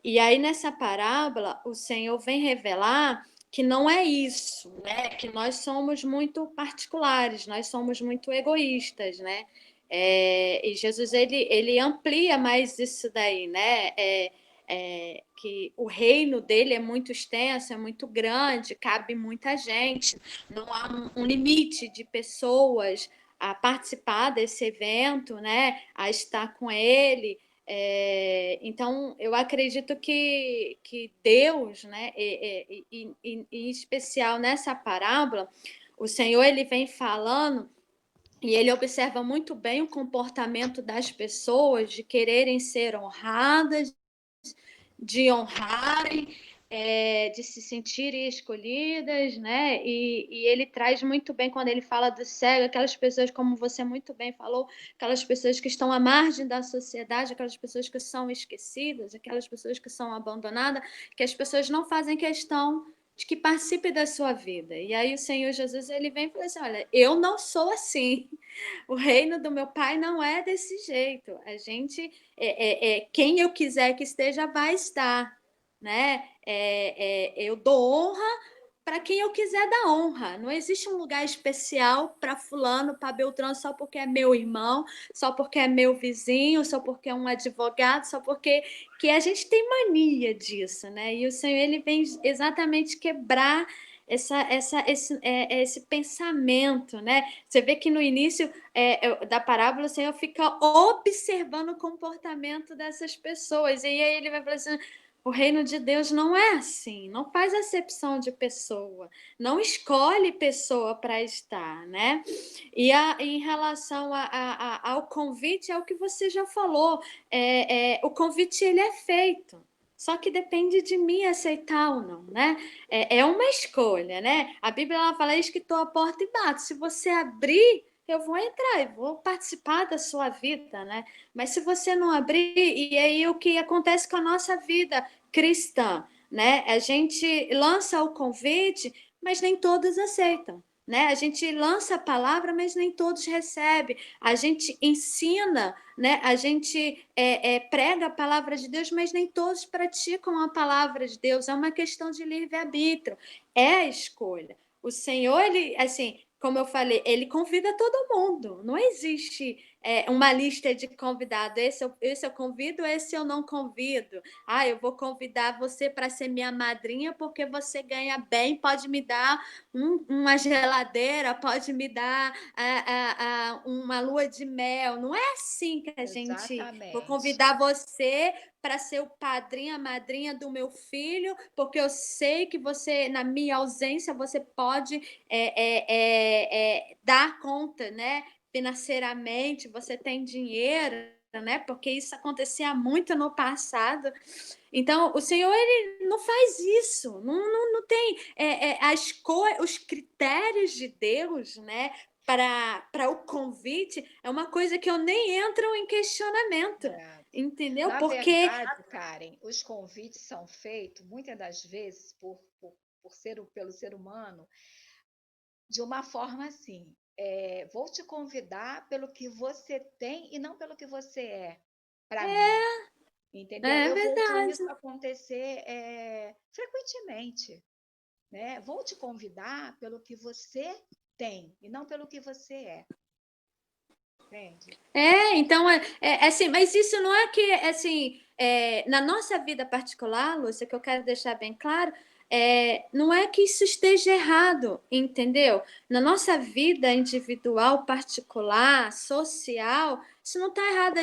E aí, nessa parábola, o Senhor vem revelar que não é isso, né? Que nós somos muito particulares, nós somos muito egoístas, né? E Jesus ele amplia mais isso daí, né? Que o reino dele é muito extenso, é muito grande, cabe muita gente, não há um limite de pessoas a participar desse evento, né? A estar com ele. Então, eu acredito que Deus, né, em especial nessa parábola, o Senhor ele vem falando e ele observa muito bem o comportamento das pessoas de quererem ser honradas, de honrarem, de se sentirem escolhidas, né? E ele traz muito bem quando ele fala do cego, aquelas pessoas, como você muito bem falou, aquelas pessoas que estão à margem da sociedade, aquelas pessoas que são esquecidas, aquelas pessoas que são abandonadas, que as pessoas não fazem questão de que participe da sua vida. E aí o Senhor Jesus ele vem e fala assim: olha, eu não sou assim. O reino do meu pai não é desse jeito. A gente, quem eu quiser que esteja, vai estar, né? Eu dou honra para quem eu quiser dar honra. Não existe um lugar especial para fulano, para Beltrano, só porque é meu irmão, só porque é meu vizinho, só porque é um advogado, só porque que a gente tem mania disso, né? E o Senhor ele vem exatamente quebrar esse pensamento, né? Você vê que no início da parábola o Senhor fica observando o comportamento dessas pessoas, e aí ele vai falar assim: o reino de Deus não é assim, não faz acepção de pessoa, não escolhe pessoa para estar, né? E em relação ao convite, é o que você já falou, o convite ele é feito, só que depende de mim aceitar ou não, né? É uma escolha, né? A Bíblia ela fala: eis que estou à porta e bato. Se você abrir, eu vou entrar e vou participar da sua vida, né? Mas se você não abrir, e aí o que acontece com a nossa vida cristã, né? A gente lança o convite, mas nem todos aceitam, né? A gente lança a palavra, mas nem todos recebem. A gente ensina, né? A gente prega a palavra de Deus, mas nem todos praticam a palavra de Deus. É uma questão de livre-arbítrio, é a escolha. O Senhor, ele, assim, como eu falei, ele convida todo mundo. Não existe uma lista de convidados. Esse eu convido, esse eu não convido. Ah, eu vou convidar você para ser minha madrinha porque você ganha bem, pode me dar uma geladeira, pode me dar uma lua de mel. Não é assim que a gente... Vou convidar você para ser o padrinho, a madrinha do meu filho, porque eu sei que você, na minha ausência, você pode dar conta, né? Financeiramente, você tem dinheiro, né? Porque isso acontecia muito no passado. Então, o Senhor ele não faz isso, não tem os critérios de Deus, né? Para o convite, é uma coisa que eu nem entro em questionamento, entendeu? Na Porque verdade, Karen, os convites são feitos, muitas das vezes, pelo ser humano, de uma forma assim: vou te convidar pelo que você tem e não pelo que você é para mim. Entendeu? é Eu vejo verdade. isso acontecer frequentemente, né? Vou te convidar pelo que você tem e não pelo que você é. Entende? Então, assim, mas isso não é que, assim, na nossa vida particular, Lúcia, que eu quero deixar bem claro, não é que isso esteja errado, entendeu? Na nossa vida individual, particular, social, isso não está errado.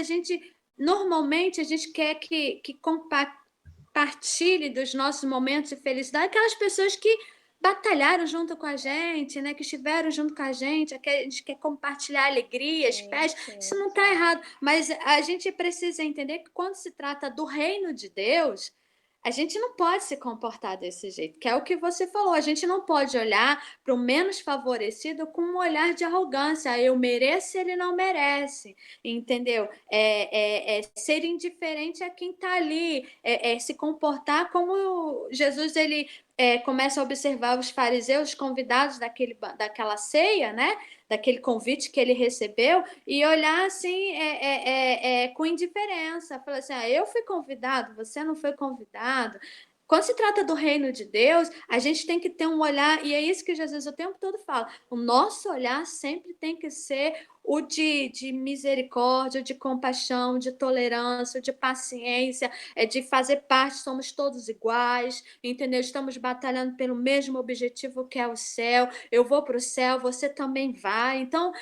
Normalmente, a gente quer que compartilhe dos nossos momentos de felicidade aquelas pessoas que batalharam junto com a gente, né? Que estiveram junto com a gente quer compartilhar alegrias, festas. Isso não está errado, mas a gente precisa entender que quando se trata do reino de Deus, a gente não pode se comportar desse jeito, que é o que você falou. A gente não pode olhar para o menos favorecido com um olhar de arrogância. Eu mereço, ele não merece, entendeu? Ser indiferente a quem está ali, se comportar como Jesus ele começa a observar os fariseus, os convidados daquela ceia, né? Daquele convite que ele recebeu, e olhar assim com indiferença, falar assim: eu fui convidado, você não foi convidado. quando se trata do reino de Deus, a gente tem que ter um olhar, e é isso que Jesus o tempo todo fala, o nosso olhar sempre tem que ser o de misericórdia, de compaixão, de tolerância, de paciência, de fazer parte, somos todos iguais, entendeu? Estamos batalhando pelo mesmo objetivo que é o céu, eu vou para o céu, você também vai, então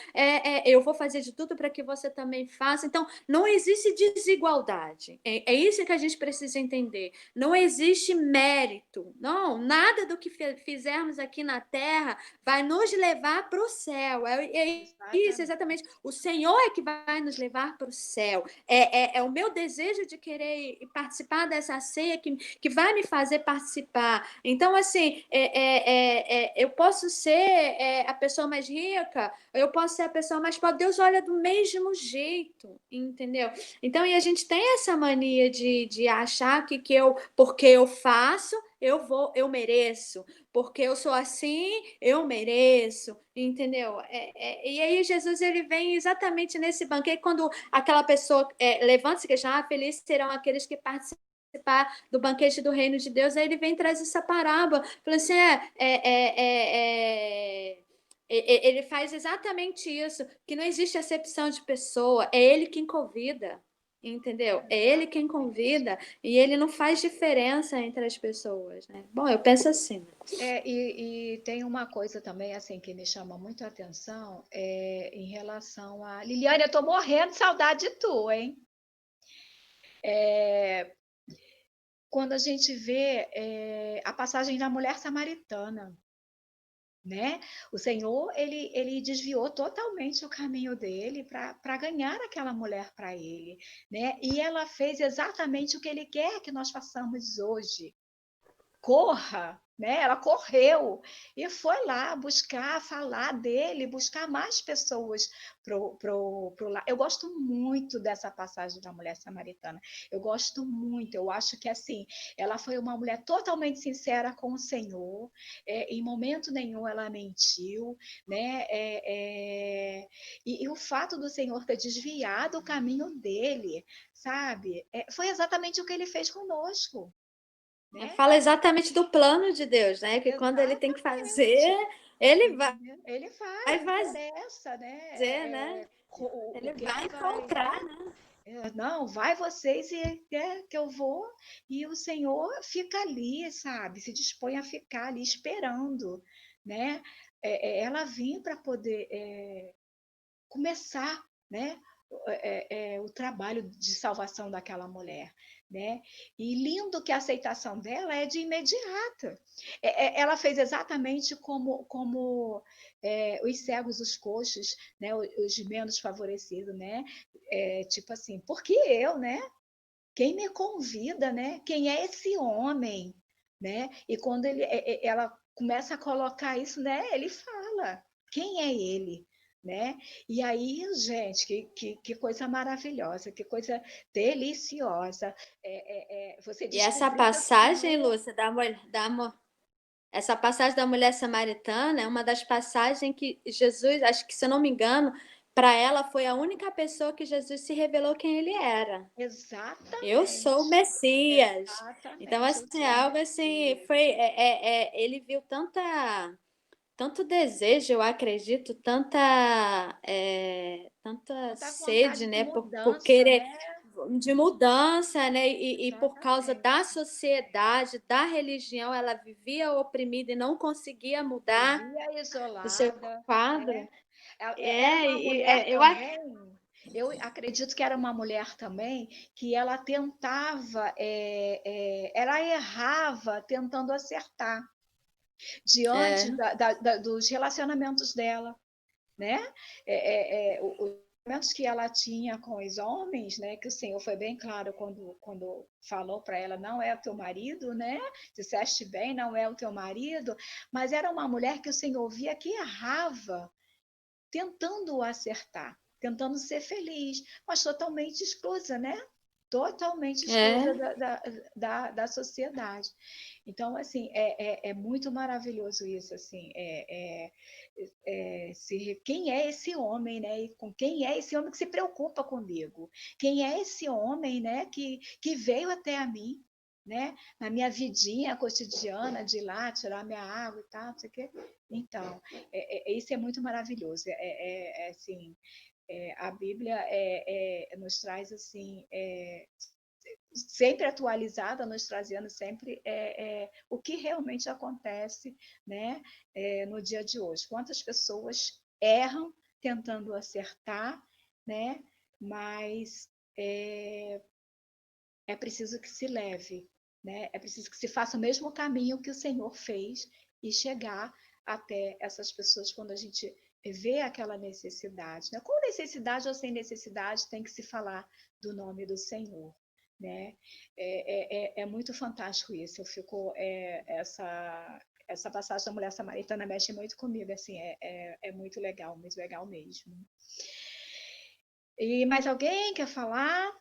eu vou fazer de tudo para que você também faça, então não existe desigualdade, é isso que a gente precisa entender, não existe mérito, não, nada do que fizermos aqui na terra vai nos levar para o céu, isso, Exatamente. exatamente. O Senhor é que vai nos levar para o céu. É o meu desejo de querer participar dessa ceia que vai me fazer participar. Então, assim, eu posso ser a pessoa mais rica, eu posso ser a pessoa mais pobre. Deus olha do mesmo jeito, entendeu? Então, e a gente tem essa mania de achar que porque eu faço, eu mereço, porque eu sou assim, eu mereço, entendeu? E aí Jesus ele vem exatamente nesse banquete, quando aquela pessoa levanta-se e questiona, felizes serão aqueles que participar do banquete do reino de Deus, aí ele vem e traz essa parábola, falando assim, ele faz exatamente isso, que não existe acepção de pessoa, é ele quem convida, entendeu? É ele quem convida e ele não faz diferença entre as pessoas, né? Bom, eu penso assim. E tem uma coisa também assim que me chama muito a atenção em relação a Liliane, eu tô morrendo de saudade de tu, hein? Quando a gente vê a passagem da mulher samaritana, né? O Senhor ele desviou totalmente o caminho dele para ganhar aquela mulher para ele, né? E ela fez exatamente o que ele quer que nós façamos hoje. Corra, né? Ela correu e foi lá buscar falar dele, buscar mais pessoas pro lá. Eu gosto muito dessa passagem da mulher samaritana. Eu gosto muito. Eu acho que assim, ela foi uma mulher totalmente sincera com o Senhor. Em momento nenhum ela mentiu, né? E o fato do Senhor ter desviado o caminho dele, sabe? Foi exatamente o que ele fez conosco. Né? Fala exatamente do plano de Deus, né? Que quando ele tem que fazer, Exatamente. ele Entendeu? Ele faz, não vai interessa, né? fazer, né? O Ele que ele vai vai, né? encontrar, né? Não, vai vocês e que eu vou. E o Senhor fica ali, sabe? Se dispõe a ficar ali esperando, né? Ela vinha para poder começar, né? O trabalho de salvação daquela mulher, né? E lindo que a aceitação dela é de imediata. Ela fez exatamente como os cegos, os coxos, né? Os menos favorecidos, né? Tipo assim, porque eu, né? Quem me convida, né? Quem é esse homem, né? E quando ela começa a colocar isso, né? Ele fala, quem é ele? Né? E aí, gente, que coisa maravilhosa, que coisa deliciosa. Você E essa descobrir que o passagem, Senhor. Lúcia, essa passagem da mulher samaritana é uma das passagens que Jesus, acho que se eu não me engano, para ela foi a única pessoa que Jesus se revelou quem ele era. Eu sou o Exatamente, Messias. Então, exatamente, eu assim, é sou algo assim, Messias. ele viu tanto desejo, eu acredito, tanta Tanta sede, vontade de né, por mudança, querer né? de mudança, né, e por causa da Exatamente. sociedade, da religião, ela vivia oprimida e não conseguia mudar Vivia o seu isolada, quadro. né? Era uma mulher Eu também, eu acredito que era uma mulher também que ela tentava, ela errava tentando acertar diante é, dos relacionamentos dela, né? Os relacionamentos que ela tinha com os homens, né? Que o Senhor foi bem claro quando falou para ela, não é o teu marido, né? Disseste bem, não é o teu marido, mas era uma mulher que o Senhor via que errava, tentando acertar, tentando ser feliz, mas totalmente exclusa, né? Totalmente exclusa é. da sociedade. Então, assim, é muito maravilhoso isso, assim, quem é esse homem, né? E com quem é esse homem que se preocupa comigo? Quem é esse homem, né? Que veio até a mim, né? Na minha vidinha cotidiana, de ir lá, tirar minha água e tal, não sei o quê. Então, isso é muito maravilhoso. Assim, a Bíblia nos traz assim, sempre atualizada, nos trazendo sempre o que realmente acontece, né, no dia de hoje. Quantas pessoas erram tentando acertar, né, mas é preciso que se leve, né? É preciso que se faça o mesmo caminho que o Senhor fez e chegar até essas pessoas quando a gente vê aquela necessidade, né? Com necessidade ou sem necessidade, tem que se falar do nome do Senhor, né? É muito fantástico isso. Eu fico essa passagem da mulher samaritana mexe muito comigo, assim, é muito legal mesmo. E mais alguém quer falar?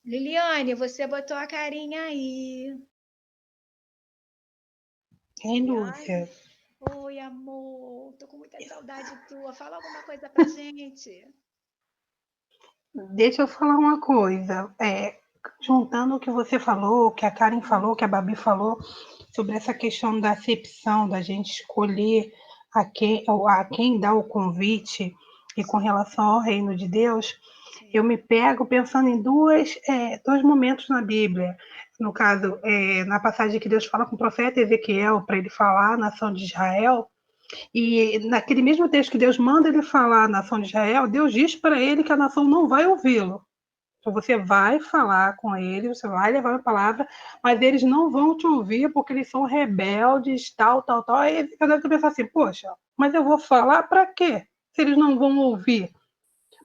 Liliane, você botou a carinha aí. Hein, Liliane? Lúcia? Oi, amor. Tô com muita saudade tua. Fala alguma coisa pra gente. Deixa eu falar uma coisa. Juntando o que você falou, o que a Karen falou, o que a Babi falou, sobre essa questão da acepção, da gente escolher a quem dá o convite, e com relação ao reino de Deus, eu Sim, me pego pensando em dois momentos na Bíblia. No caso, na passagem que Deus fala com o profeta Ezequiel, para ele falar à nação de Israel, e naquele mesmo texto que Deus manda ele falar à nação de Israel, Deus diz para ele que a nação não vai ouvi-lo. Então você vai falar com eles, você vai levar a palavra, mas eles não vão te ouvir porque eles são rebeldes, tal, tal, tal. Aí eu deve pensar assim, poxa, mas eu vou falar para quê? Se eles não vão ouvir.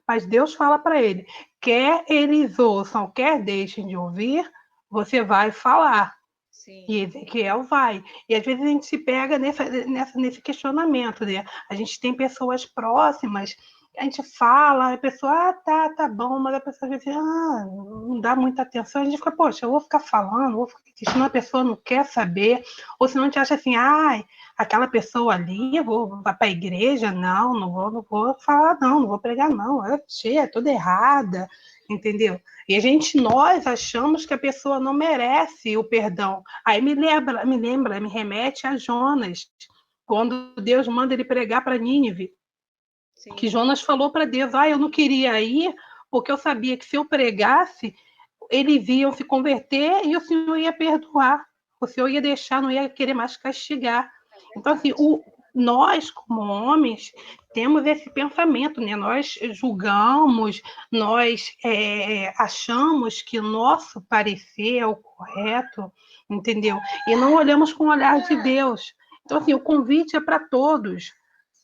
Mas Deus fala para ele, quer eles ouçam, quer deixem de ouvir, você vai falar. E sim. Ezequiel vai. E às vezes a gente se pega nesse questionamento, né? A gente tem pessoas próximas, a gente fala, a pessoa, tá bom, mas a pessoa às vezes, não dá muita atenção. A gente fica, poxa, eu vou ficar falando, vou ficar insistindo, a pessoa não quer saber. Ou se não a gente acha assim, aquela pessoa ali, vai para a igreja, não vou falar, não vou pregar, não. É toda errada, entendeu? E nós achamos que a pessoa não merece o perdão. Aí me remete a Jonas, quando Deus manda ele pregar para Nínive, que Sim, Jonas falou para Deus, eu não queria ir, porque eu sabia que se eu pregasse, eles iam se converter e o Senhor ia perdoar. O Senhor ia deixar, não ia querer mais castigar. é Então, assim, verdade. nós, como homens, temos esse pensamento, né? Nós julgamos, nós achamos que o nosso parecer é o correto, entendeu? E não olhamos com o olhar de Deus. Então, assim, o convite é para todos.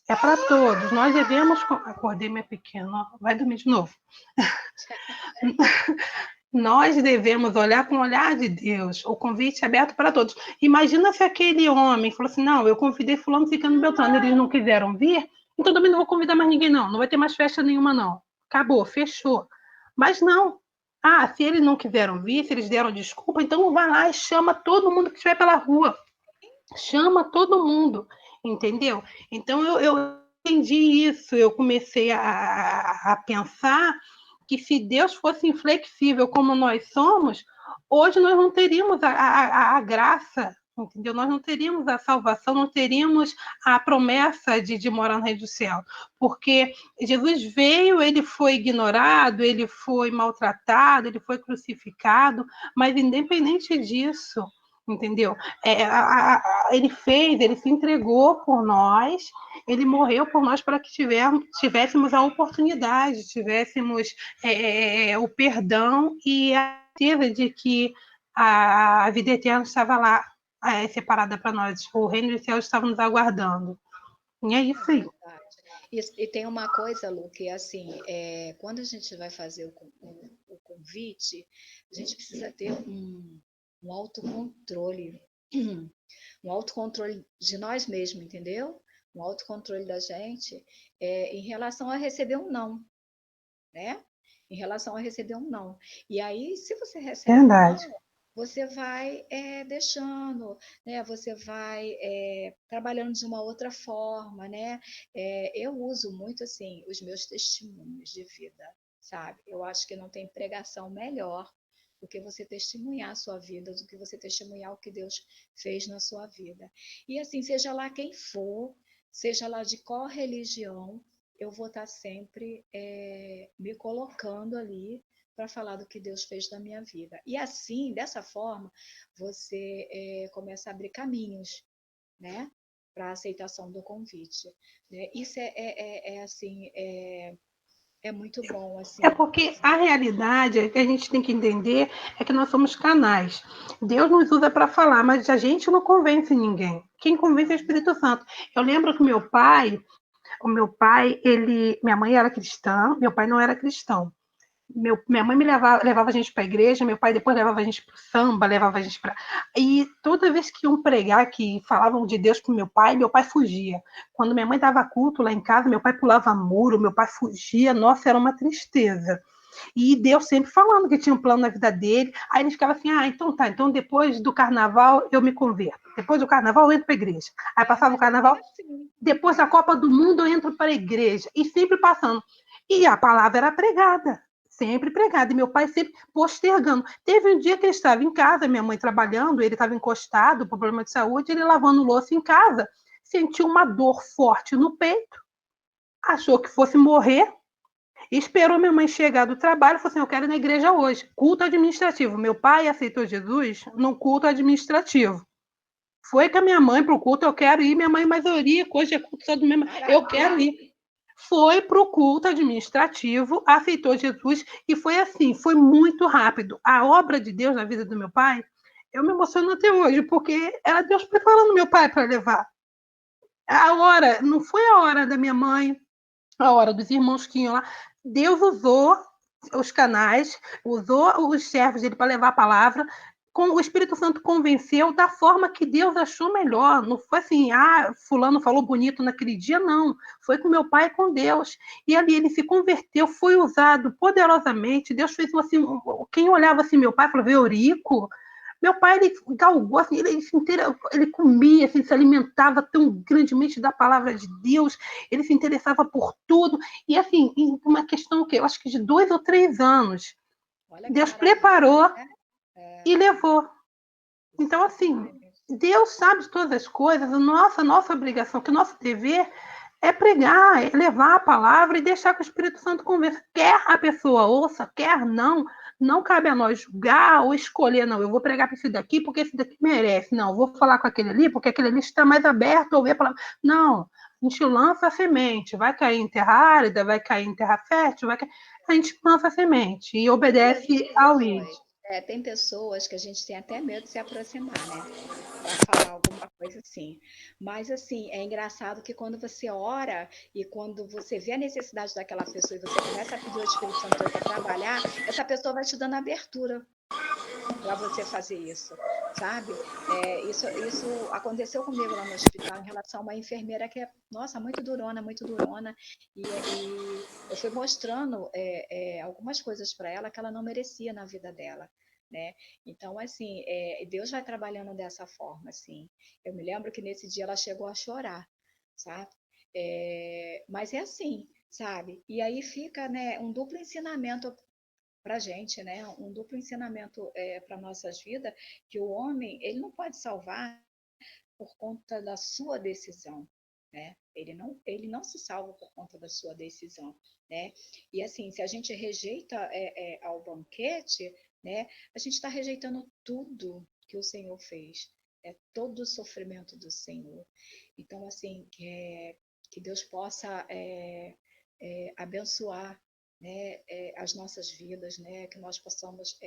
É para todos. Nós devemos. Acordei minha pequena, vai dormir de novo. Nós devemos olhar com o olhar de Deus. O convite é aberto para todos. Imagina se aquele homem falou assim: não, eu convidei Fulano, Ciclano, Beltrano, eles não quiseram vir, então também não vou convidar mais ninguém, não. Não vai ter mais festa nenhuma, não. Acabou, fechou. Mas não. Se eles não quiseram vir, se eles deram desculpa, então vai lá e chama todo mundo que estiver pela rua. Chama todo mundo, entendeu? Então eu entendi isso, eu comecei a pensar que se Deus fosse inflexível como nós somos, hoje nós não teríamos a graça, entendeu? Nós não teríamos a salvação, não teríamos a promessa de morar no reino do céu, porque Jesus veio, ele foi ignorado, ele foi maltratado, ele foi crucificado, mas independente disso, entendeu? Ele se entregou por nós, ele morreu por nós para que tivéssemos a oportunidade, tivéssemos o perdão e a certeza de que a vida eterna estava lá, separada para nós. O reino dos céus estava nos aguardando. E é É isso aí. verdade. E tem uma coisa, Lu, que assim, quando a gente vai fazer o convite, a gente precisa ter um autocontrole, um autocontrole de nós mesmos, entendeu? Um autocontrole da gente em relação a receber um não, né? Em relação a receber um não. E aí, se você recebe um Verdade. não, você vai deixando, né? Você vai trabalhando de uma outra forma, né? Eu uso muito assim os meus testemunhos de vida, sabe? Eu acho que não tem pregação melhor do que você testemunhar a sua vida, do que você testemunhar o que Deus fez na sua vida. E assim, seja lá quem for, seja lá de qual religião, eu vou estar sempre me colocando ali para falar do que Deus fez na minha vida. E assim, dessa forma, você começa a abrir caminhos, né, para a aceitação do convite. Né? Isso assim, é muito bom, assim. É porque a realidade que a gente tem que entender é que nós somos canais. Deus nos usa para falar, mas a gente não convence ninguém. Quem convence é o Espírito Santo. Eu lembro que o meu pai, minha mãe era cristã, meu pai não era cristão. Minha mãe levava a gente para a igreja, meu pai depois levava a gente para o samba, levava a gente para. E toda vez que iam pregar, que falavam de Deus para meu pai fugia. Quando minha mãe dava culto lá em casa, meu pai pulava muro, meu pai fugia, nossa, era uma tristeza. E Deus sempre falando que tinha um plano na vida dele. Aí ele ficava assim: então tá, então depois do carnaval eu me converto. Depois do carnaval eu entro para a igreja. Aí passava o carnaval, Assim, depois da Copa do Mundo eu entro para a igreja. E sempre passando. E a palavra era pregada. Sempre pregado. E meu pai sempre postergando. Teve um dia que ele estava em casa, minha mãe trabalhando, ele estava encostado, problema de saúde, ele lavando louça em casa, sentiu uma dor forte no peito, achou que fosse morrer, esperou minha mãe chegar do trabalho e falou assim: eu quero ir na igreja hoje. Culto administrativo. Meu pai aceitou Jesus num culto administrativo. Foi com a minha mãe para o culto, eu quero ir, minha mãe, mas Eurico, hoje é culto só do mesmo. Eu quero ir. Foi para o culto administrativo, aceitou Jesus e foi assim, foi muito rápido. A obra de Deus na vida do meu pai, eu me emociono até hoje, porque era Deus preparando meu pai para levar. A hora, não foi a hora da minha mãe, a hora dos irmãos que iam lá. Deus usou os canais, usou os servos dele para levar a palavra. O Espírito Santo convenceu da forma que Deus achou melhor. Não foi assim, fulano falou bonito naquele dia, não. Foi com meu pai e com Deus. E ali ele se converteu, foi usado poderosamente. Deus fez assim, quem olhava assim, meu pai falou, Eurico. Meu pai, ele galgou, assim, ele comia, assim, se alimentava tão grandemente da palavra de Deus, ele se interessava por tudo. E, assim, em uma questão que eu acho que de 2 ou 3 anos, olha que Deus maravilha, preparou né? e levou. Então, assim, Exatamente. Deus sabe de todas as coisas, a nossa obrigação, que o nosso dever é pregar, é levar a palavra e deixar que o Espírito Santo converse. Quer a pessoa ouça, quer não, não cabe a nós julgar ou escolher, não, eu vou pregar para esse daqui porque esse daqui merece, não, vou falar com aquele ali porque aquele ali está mais aberto a ouvir a palavra. Não, a gente lança a semente, vai cair em terra árida, vai cair em terra fértil, a gente lança a semente e obedece ao ID. Tem pessoas que a gente tem até medo de se aproximar, né? Para falar alguma coisa assim. Mas assim, é engraçado que quando você ora e quando você vê a necessidade daquela pessoa e você começa a pedir ao Espírito Santo para trabalhar, essa pessoa vai te dando abertura para você fazer isso, sabe? Isso aconteceu comigo lá no hospital em relação a uma enfermeira que é, nossa, muito durona, e eu fui mostrando algumas coisas para ela que ela não merecia na vida dela. Né? Então, assim, Deus vai trabalhando dessa forma, assim. Eu me lembro que nesse dia ela chegou a chorar, sabe? Mas é assim, sabe? E aí fica, né, um duplo ensinamento para a gente, né? Um duplo ensinamento para nossas vidas, que o homem ele não pode salvar por conta da sua decisão, né? Ele não se salva por conta da sua decisão, né? E assim, se a gente rejeita ao banquete, né? A gente está rejeitando tudo que o Senhor fez, todo o sofrimento do Senhor. Então, assim, que Deus possa abençoar, né, as nossas vidas, né, que nós possamos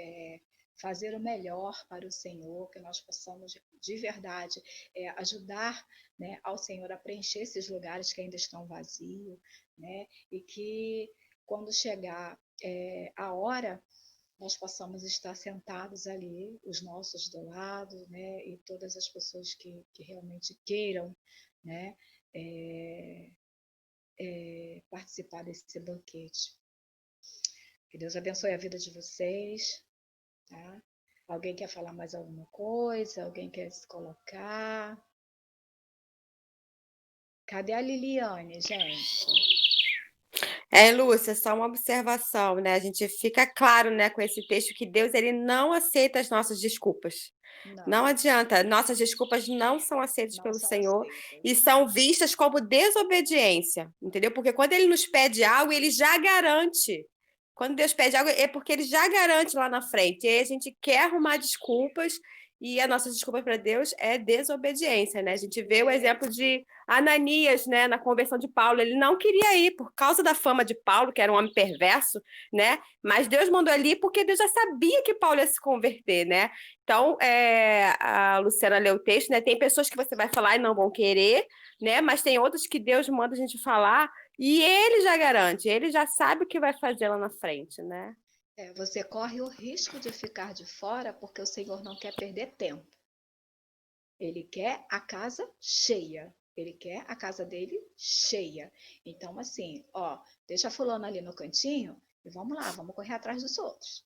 fazer o melhor para o Senhor, que nós possamos de verdade ajudar, né, ao Senhor a preencher esses lugares que ainda estão vazios, né, e que quando chegar a hora nós possamos estar sentados ali, os nossos do lado, né, e todas as pessoas que realmente queiram, né, participar desse banquete. Que Deus abençoe a vida de vocês, tá? Alguém quer falar mais alguma coisa? Alguém quer se colocar? Cadê a Liliane, gente? Lúcia, só uma observação, né? A gente fica claro, né, com esse texto que Deus ele não aceita as nossas desculpas. Não Não, adianta, nossas desculpas não são aceitas não pelo são Senhor e aceitas. são vistas como desobediência, entendeu? Porque quando ele nos pede algo, ele já garante. Quando Deus pede algo, é porque ele já garante lá na frente. E aí a gente quer arrumar desculpas e a nossa desculpa para Deus é desobediência, né? A gente vê o exemplo de Ananias, né, na conversão de Paulo. Ele não queria ir por causa da fama de Paulo, que era um homem perverso, né? Mas Deus mandou ali porque Deus já sabia que Paulo ia se converter, né? Então, a Luciana leu o texto, né? Tem pessoas que você vai falar e não vão querer, né? Mas tem outras que Deus manda a gente falar e ele já garante, ele já sabe o que vai fazer lá na frente, né? Você corre o risco de ficar de fora porque o Senhor não quer perder tempo. Ele quer a casa cheia. Ele quer a casa dele cheia. Então, assim, ó, deixa fulano ali no cantinho e vamos lá, vamos correr atrás dos outros.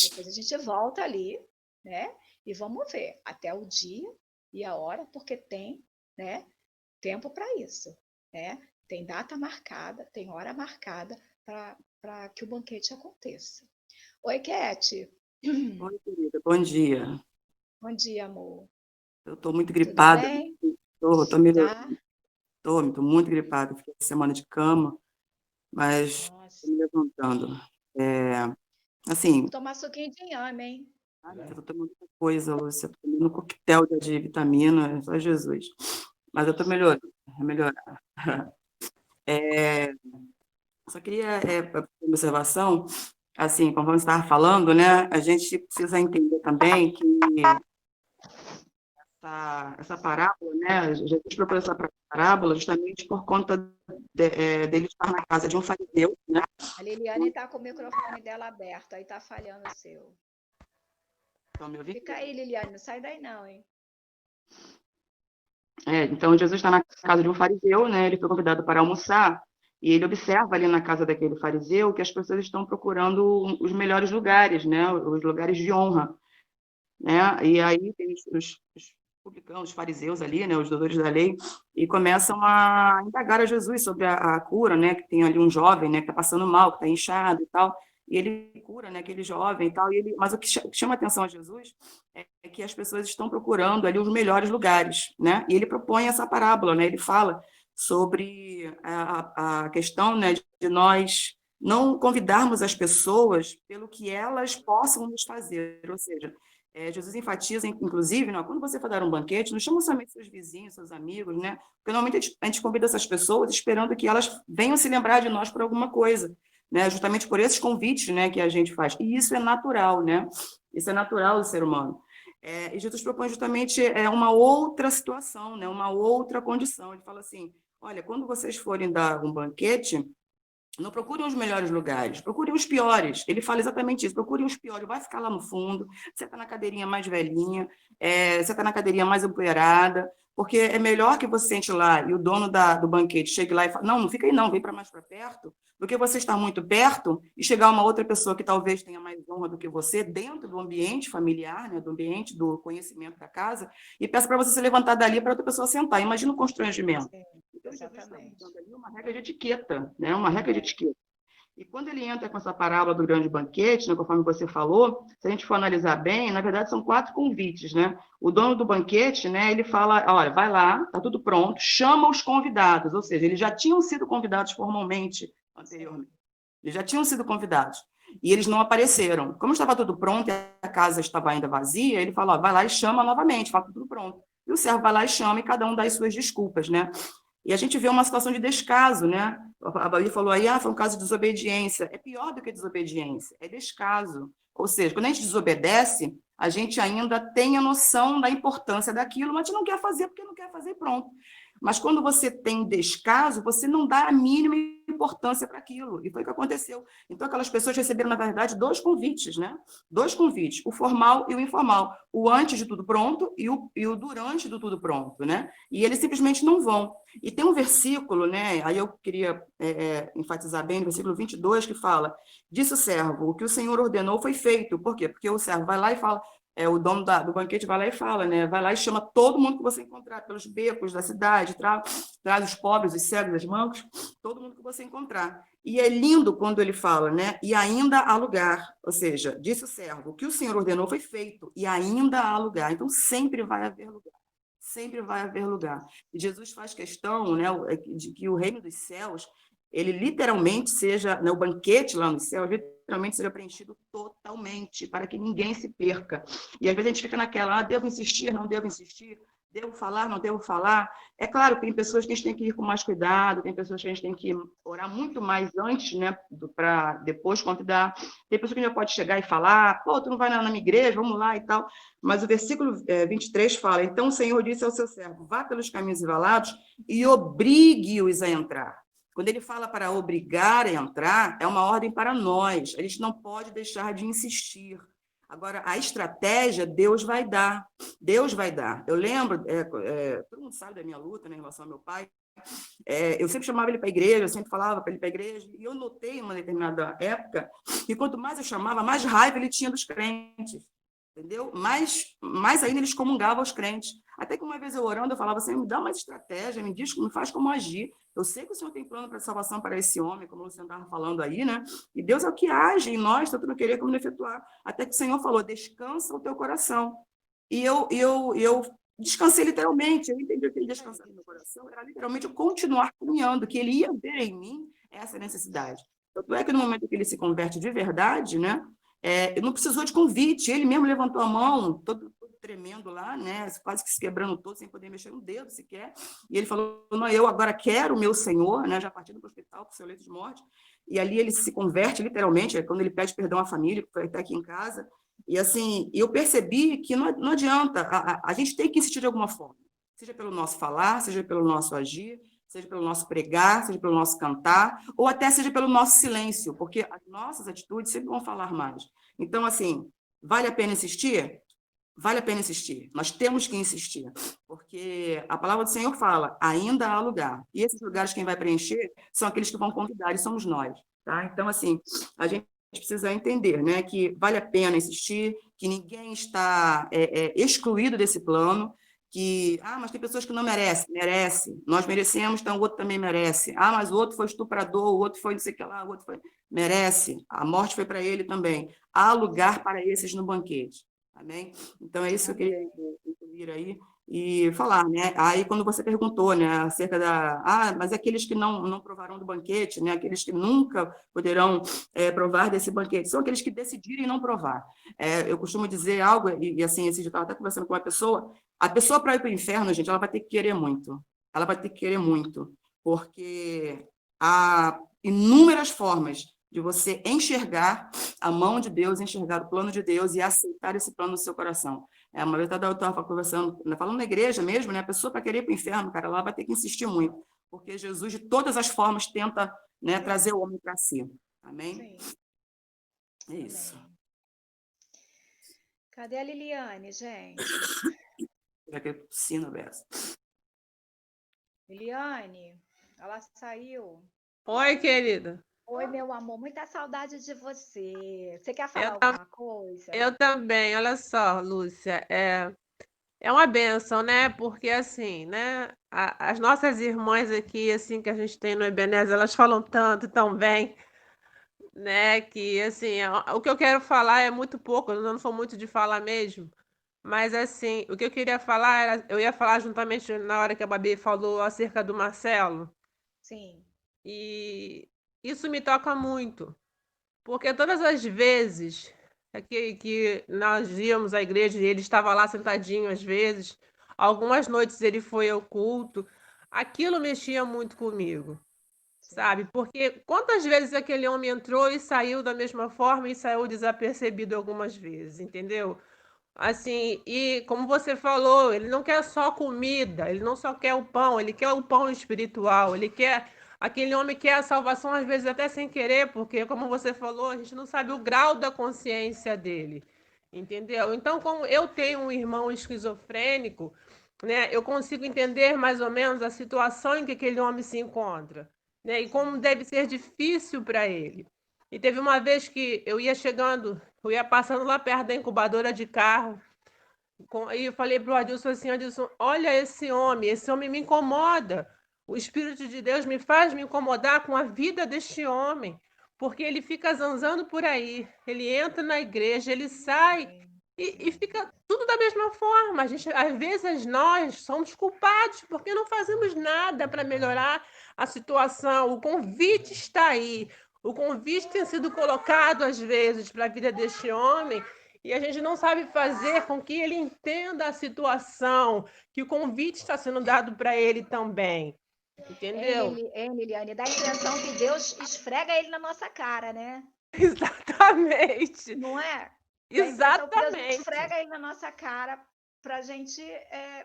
Depois a gente volta ali, né? E vamos ver até o dia e a hora, porque tem, né, tempo para isso, né? Tem data marcada, tem hora marcada para que o banquete aconteça. Oi, Cat. Oi, querida, bom dia. Bom dia, amor. Eu estou muito Tudo gripada, bem? estou melhorando, Tá? estou muito gripada, fiquei uma semana de cama, mas Nossa. estou me levantando. Assim, Vou tomar suquinho de inhame, hein? eu estou tomando muita coisa, Lúcia, estou tomando um coquetel de vitamina, só Jesus. Mas eu estou melhorando, é melhorar. Só queria uma observação, assim, como você estava falando, né, a gente precisa entender também que essa parábola, né? Jesus propôs essa parábola justamente por conta dele estar na casa de um fariseu, né? A Liliane está com o microfone dela aberto, aí tá falhando o seu. Estão me ouvindo? Fica aí, Liliane, não sai daí não, hein? Então, Jesus está na casa de um fariseu, né? Ele foi convidado para almoçar e ele observa ali na casa daquele fariseu que as pessoas estão procurando os melhores lugares, né? Os lugares de honra, né? E aí tem os publicanos, os fariseus ali, né? Os doutores da lei, e começam a indagar a Jesus sobre a cura, né? Que tem ali um jovem, né? Que está passando mal, que está inchado e tal. E ele cura, né? Aquele jovem e tal. Mas o que chama a atenção a Jesus é que as pessoas estão procurando ali os melhores lugares, né? E ele propõe essa parábola, né? Ele fala sobre a questão, né? De nós não convidarmos as pessoas pelo que elas possam nos fazer, ou seja, Jesus enfatiza, inclusive, né, quando você for dar um banquete, não chama somente seus vizinhos, seus amigos, né? Porque normalmente a gente convida essas pessoas esperando que elas venham se lembrar de nós por alguma coisa, né? Justamente por esses convites, né, que a gente faz. E isso é natural, né? Isso é natural do ser humano. E Jesus propõe justamente uma outra situação, né? Uma outra condição. Ele fala assim, olha, quando vocês forem dar um banquete, não procurem os melhores lugares, procurem os piores. Ele fala exatamente isso, procurem os piores. Vai ficar lá no fundo, você está na cadeirinha mais velhinha, você está na cadeirinha mais empoeirada, porque é melhor que você sente lá e o dono do banquete chegue lá e fale, não fica aí não, vem para mais para perto, do que você estar muito perto e chegar uma outra pessoa que talvez tenha mais honra do que você dentro do ambiente familiar, né, do ambiente do conhecimento da casa, e peça para você se levantar dali para outra pessoa sentar. Imagina o constrangimento. Então, Exatamente. Jesus está ali uma regra de etiqueta, né? Uma regra de etiqueta. E quando ele entra com essa parábola do grande banquete, né, conforme você falou, se a gente for analisar bem, na verdade são 4 convites, né? O dono do banquete, né, ele fala, olha, vai lá, tá tudo pronto, chama os convidados, ou seja, eles já tinham sido convidados formalmente anteriormente. Eles já tinham sido convidados. E eles não apareceram. Como estava tudo pronto e a casa estava ainda vazia, ele fala, ó, vai lá e chama novamente, fala tudo pronto. E o servo vai lá e chama e cada um dá as suas desculpas, né? E a gente vê uma situação de descaso, né? A Babi falou aí, foi um caso de desobediência. É pior do que desobediência, é descaso. Ou seja, quando a gente desobedece, a gente ainda tem a noção da importância daquilo, mas a gente não quer fazer porque não quer fazer e pronto. Mas quando você tem descaso, você não dá a mínima importância para aquilo. E foi o que aconteceu. Então, aquelas pessoas receberam, na verdade, 2 convites, né? 2 convites, o formal e o informal. O antes de tudo pronto e o durante do tudo pronto, né? E eles simplesmente não vão. E tem um versículo, né? Aí eu queria enfatizar bem, no versículo 22, que fala, disse o servo, o que o Senhor ordenou foi feito. Por quê? Porque o servo vai lá e fala, o dono do banquete vai lá e fala, né? Vai lá e chama todo mundo que você encontrar pelos becos da cidade, traz os pobres, os cegos, os mancos, todo mundo que você encontrar. E é lindo quando ele fala, né? E ainda há lugar, ou seja, disse o servo, o que o Senhor ordenou foi feito, e ainda há lugar. Então sempre vai haver lugar. Sempre vai haver lugar. E Jesus faz questão, né, de que o reino dos céus, ele literalmente seja, né, o banquete lá no céu, literalmente seja preenchido totalmente, para que ninguém se perca. E às vezes a gente fica naquela, devo insistir, não devo insistir, devo falar, não devo falar. É claro que tem pessoas que a gente tem que ir com mais cuidado, tem pessoas que a gente tem que orar muito mais antes, né, para depois convidar. Tem pessoas que já pode chegar e falar, pô, tu não vai na minha igreja, vamos lá e tal. Mas o versículo 23 fala, então o Senhor disse ao seu servo, vá pelos caminhos valados e obrigue-os a entrar. Quando ele fala para obrigar a entrar, é uma ordem para nós. A gente não pode deixar de insistir. Agora, a estratégia, Deus vai dar. Deus vai dar. Eu lembro, todo mundo sabe da minha luta, né, em relação ao meu pai. Eu sempre chamava ele para a igreja, eu sempre falava para ele para a igreja, e eu notei em uma determinada época que quanto mais eu chamava, mais raiva ele tinha dos crentes. Entendeu? Mais ainda eles comungavam os crentes. Até que uma vez eu orando, eu falava assim, me dá uma estratégia, me diz, me faz como agir. Eu sei que o Senhor tem plano para salvação para esse homem, como o Senhor estava falando aí, né? E Deus é o que age em nós, tanto no querer como no efetuar. Até que o Senhor falou, descansa o teu coração. E eu descansei literalmente, eu entendi que ele descansar no meu coração, era literalmente eu continuar caminhando, que ele ia ver em mim essa necessidade. Tanto é que no momento que ele se converte de verdade, né? Não precisou de convite, ele mesmo levantou a mão, todo tremendo lá, né, quase que se quebrando todo, sem poder mexer um dedo sequer, e ele falou, não, eu agora quero o meu Senhor, né, já partindo para o hospital, para o seu leito de morte, e ali ele se converte literalmente, quando ele pede perdão à família, que foi até aqui em casa, e assim, eu percebi que não adianta, a gente tem que insistir de alguma forma, seja pelo nosso falar, seja pelo nosso agir, seja pelo nosso pregar, seja pelo nosso cantar, ou até seja pelo nosso silêncio, porque as nossas atitudes sempre vão falar mais. Então, assim, vale a pena insistir? Vale a pena insistir. Nós temos que insistir, porque a palavra do Senhor fala, ainda há lugar. E esses lugares quem vai preencher são aqueles que vão convidar, e somos nós. Tá? Então, assim, a gente precisa entender, né, que vale a pena insistir, que ninguém está excluído desse plano, que, mas tem pessoas que não merecem, merece, nós merecemos, então o outro também merece, mas o outro foi estuprador, o outro foi não sei o que lá, o outro foi, merece, a morte foi para ele também, há lugar para esses no banquete, amém? Então é isso que eu queria incluir aí, e falar, né, aí quando você perguntou, né, acerca mas aqueles que não provarão do banquete, né, aqueles que nunca poderão provar desse banquete, são aqueles que decidirem não provar. Eu costumo dizer algo, e assim, eu estava até conversando com uma pessoa, a pessoa para ir para o inferno, gente, ela vai ter que querer muito, ela vai ter que querer muito, porque há inúmeras formas de você enxergar a mão de Deus, enxergar o plano de Deus e aceitar esse plano no seu coração. Uma vez eu estava conversando, falando na igreja mesmo, né? A pessoa para querer ir para o inferno, cara, ela vai ter que insistir muito, porque Jesus, de todas as formas, tenta, né, trazer o homem para si. Amém? Sim. É isso. Amém. Cadê a Liliane, gente? Já que sino Bessa. Liliane, ela saiu. Oi, querida. Oi, meu amor, muita saudade de você. Você quer falar alguma coisa? Eu também, olha só, Lúcia, é uma bênção, né? Porque assim, né? As nossas irmãs aqui, assim, que a gente tem no Ebenezer, elas falam tanto, tão bem, né? Que assim, o que eu quero falar é muito pouco, eu não sou muito de falar mesmo. Mas assim, o que eu queria falar era, eu ia falar juntamente na hora que a Babi falou acerca do Marcelo. Sim. E isso me toca muito. Porque todas as vezes que nós íamos à igreja e ele estava lá sentadinho, às vezes, algumas noites ele foi ao culto, aquilo mexia muito comigo, sabe? Porque quantas vezes aquele homem entrou e saiu da mesma forma e saiu desapercebido algumas vezes, entendeu? Assim, e como você falou, ele não quer só comida, ele não só quer o pão, ele quer o pão espiritual, ele quer. Aquele homem quer a salvação, às vezes até sem querer, porque, como você falou, a gente não sabe o grau da consciência dele, entendeu? Então, como eu tenho um irmão esquizofrênico, né, eu consigo entender mais ou menos a situação em que aquele homem se encontra, né, e como deve ser difícil para ele. E teve uma vez que eu ia chegando, Eu ia passando lá perto da incubadora de carro. E eu falei para o Adilson assim, Adilson, olha esse homem me incomoda. O Espírito de Deus me faz me incomodar com a vida deste homem, porque ele fica zanzando por aí, ele entra na igreja, ele sai e fica tudo da mesma forma. Às vezes nós somos culpados porque não fazemos nada para melhorar a situação. O convite está aí, o convite tem sido colocado às vezes para a vida deste homem. E a gente não sabe fazer com que ele entenda a situação, que o convite está sendo dado para ele também. Entendeu? Liliane, dá a impressão que Deus esfrega ele na nossa cara, né? Exatamente. Não é? Exatamente. Deus esfrega ele na nossa cara para a gente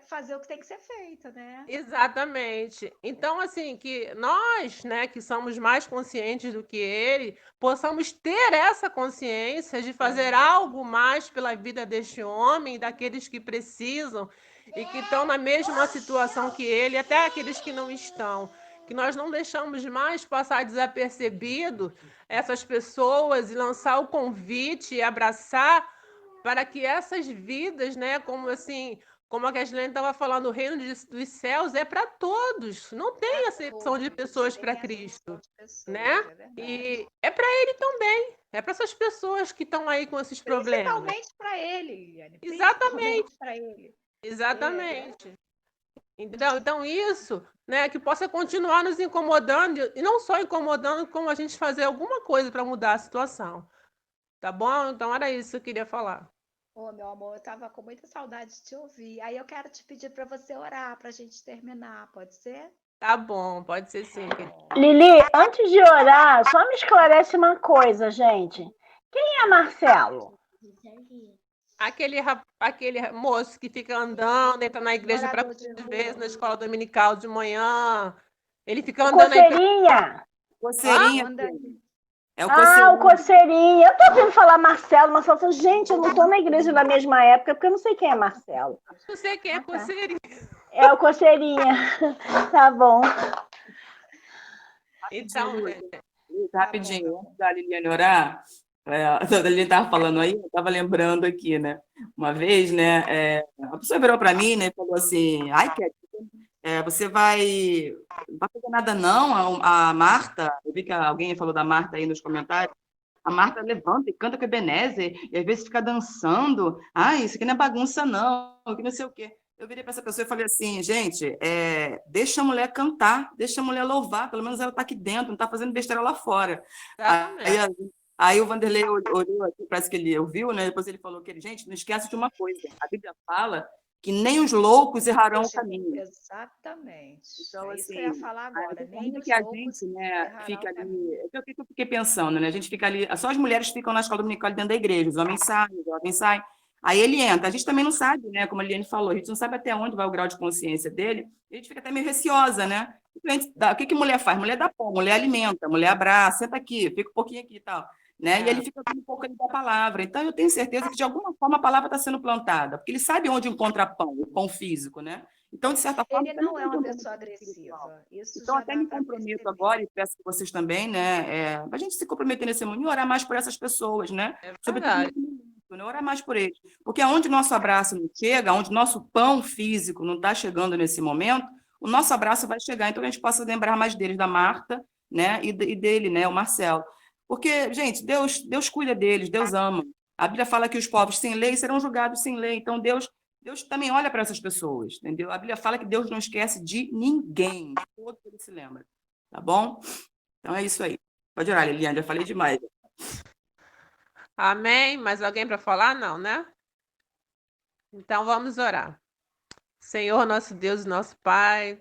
fazer o que tem que ser feito, né? Exatamente. Então, assim, que nós, né, que somos mais conscientes do que ele, possamos ter essa consciência de fazer algo mais pela vida deste homem, daqueles que precisam e que estão na mesma situação que ele, até aqueles que não estão. Que nós não deixamos mais passar desapercebido essas pessoas e lançar o convite e abraçar para que essas vidas, né, como assim, como a Keslene estava falando, o reino dos céus é para todos, não tem acepção de pessoas para Cristo, né? E é para ele também, é para essas pessoas que estão aí com esses problemas. Principalmente para ele, Liliane. Exatamente. Para ele. Exatamente. Então isso, né, que possa continuar nos incomodando, e não só incomodando, como a gente fazer alguma coisa para mudar a situação. Tá bom? Então era isso que eu queria falar. Meu amor, eu estava com muita saudade de te ouvir. Aí eu quero te pedir para você orar para a gente terminar, pode ser? Tá bom, pode ser sim. Lili, antes de orar, só me esclarece uma coisa, gente. Quem é Marcelo? Aquele moço que fica andando, entra na igreja para vezes na escola dominical de manhã. Ele fica andando Coceirinha. Coceirinha. É o Coceirinha. O Coceirinha. Eu tô ouvindo falar Marcelo, mas eu falo, gente, eu não tô na igreja na mesma época, porque eu não sei quem é Marcelo. Não sei quem é Coceirinha. É o Coceirinha. Tá bom. Então, rapidinho, antes da Liliane orar, a Liliane estava falando aí, eu estava lembrando aqui, né? Uma vez, né, a pessoa virou para mim, né, e falou assim, ai, Cat, você não vai fazer nada não, a Marta, eu vi que alguém falou da Marta aí nos comentários, a Marta levanta e canta com o Ebenezer, e às vezes fica dançando, ai, isso aqui não é bagunça não, que não sei o quê. Eu virei para essa pessoa e falei assim, gente, deixa a mulher cantar, deixa a mulher louvar, pelo menos ela está aqui dentro, não está fazendo besteira lá fora. Aí o Vanderlei olhou aqui, parece que ele ouviu, né? Depois ele falou que gente, não esquece de uma coisa, a Bíblia fala que nem os loucos errarão o caminho. Exatamente. Então, é assim, isso que eu ia falar agora. Nem os que a loucos gente, né, fica ali. O que eu fiquei pensando, né? A gente fica ali, só as mulheres ficam na escola dominical dentro da igreja, os homens saem. Aí ele entra. A gente também não sabe, né? Como a Liliane falou, a gente não sabe até onde vai o grau de consciência dele. A gente fica até meio receosa, né? O que mulher faz? Mulher dá pão, mulher alimenta, mulher abraça, senta aqui, fica um pouquinho aqui e tal. Né? E ele fica com um pouco ali da palavra. Então, eu tenho certeza que, de alguma forma, a palavra está sendo plantada, porque ele sabe onde encontra pão, o pão físico, né? Então, de certa forma... Ele não é uma pessoa agressiva. Então, até me comprometo agora, e peço que vocês também, né? A gente se comprometer nesse mundo e orar mais por essas pessoas, né? Sobretudo nesse momento, né? Orar mais por eles. Porque aonde nosso abraço não chega, onde nosso pão físico não está chegando nesse momento, o nosso abraço vai chegar. Então, a gente possa lembrar mais deles, da Marta, né? E dele, né? O Marcelo. Porque, gente, Deus cuida deles, Deus ama. A Bíblia fala que os povos sem lei serão julgados sem lei. Então, Deus também olha para essas pessoas, entendeu? A Bíblia fala que Deus não esquece de ninguém. Todo mundo se lembra. Tá bom? Então, é isso aí. Pode orar, Liliane, já falei demais. Amém? Mais alguém para falar? Não, né? Então, vamos orar. Senhor, nosso Deus, nosso Pai,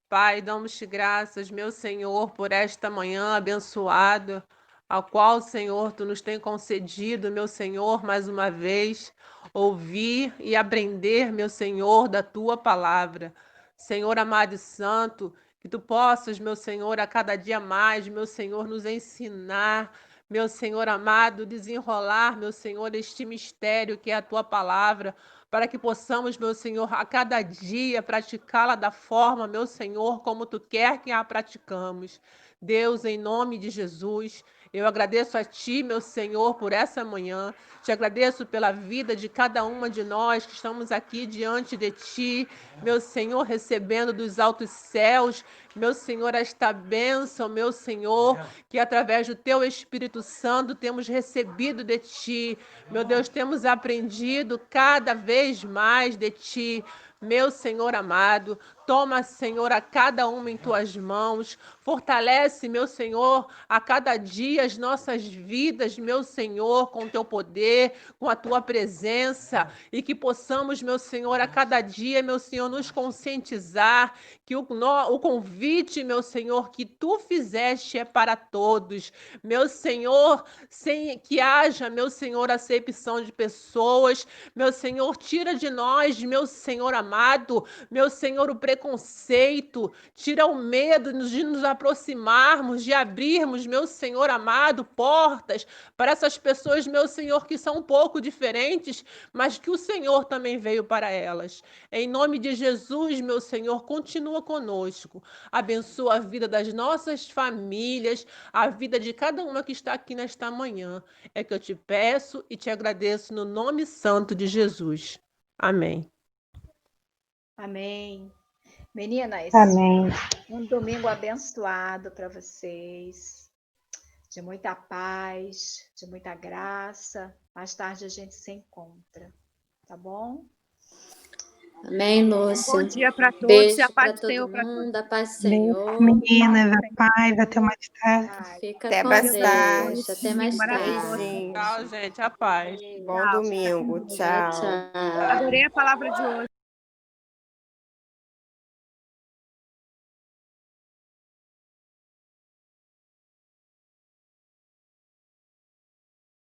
Pai, damos-te graças, meu Senhor, por esta manhã abençoada, ao qual, Senhor, Tu nos tem concedido, meu Senhor, mais uma vez, ouvir e aprender, meu Senhor, da Tua palavra. Senhor amado e santo, que Tu possas, meu Senhor, a cada dia mais, meu Senhor, nos ensinar, meu Senhor amado, desenrolar, meu Senhor, este mistério que é a Tua palavra, para que possamos, meu Senhor, a cada dia praticá-la da forma, meu Senhor, como Tu quer que a praticamos. Deus, em nome de Jesus, Eu agradeço a Ti, meu Senhor, por essa manhã. Te agradeço pela vida de cada uma de nós que estamos aqui diante de Ti, meu Senhor, recebendo dos altos céus, meu Senhor, esta bênção, meu Senhor, que através do Teu Espírito Santo temos recebido de Ti. Meu Deus, temos aprendido cada vez mais de Ti. Meu Senhor amado, toma, Senhor, a cada uma em Tuas mãos. Fortalece, meu Senhor, a cada dia as nossas vidas, meu Senhor, com Teu poder, com a Tua presença. E que possamos, meu Senhor, a cada dia, meu Senhor, nos conscientizar que o convite, meu Senhor, que Tu fizeste é para todos. Meu Senhor, sem que haja, meu Senhor, acepção de pessoas. Meu Senhor, tira de nós, meu Senhor amado, meu Senhor, o preconceito, tira o medo de nos aproximarmos, de abrirmos, meu Senhor amado, portas para essas pessoas, meu Senhor, que são um pouco diferentes, mas que o Senhor também veio para elas. Em nome de Jesus, meu Senhor, continua conosco. Abençoa a vida das nossas famílias, a vida de cada uma que está aqui nesta manhã. É que eu te peço e te agradeço no nome santo de Jesus. Amém. Amém. Meninas, Amém. um domingo abençoado para vocês, de muita paz, de muita graça. Mais tarde a gente se encontra, tá bom? Amém, Lúcia. Bom dia para todos e Beijo a paz para do Senhor todo para todos. mundo, a paz do Beijo, Senhor. meninas, a paz, até mais tarde. Ai, Fica Até com mais Deus. tarde. Até mais Maravilhoso. tarde. Beijinho. Tchau, gente. A paz. Bom domingo. Tchau. Tchau. Adorei a palavra de hoje.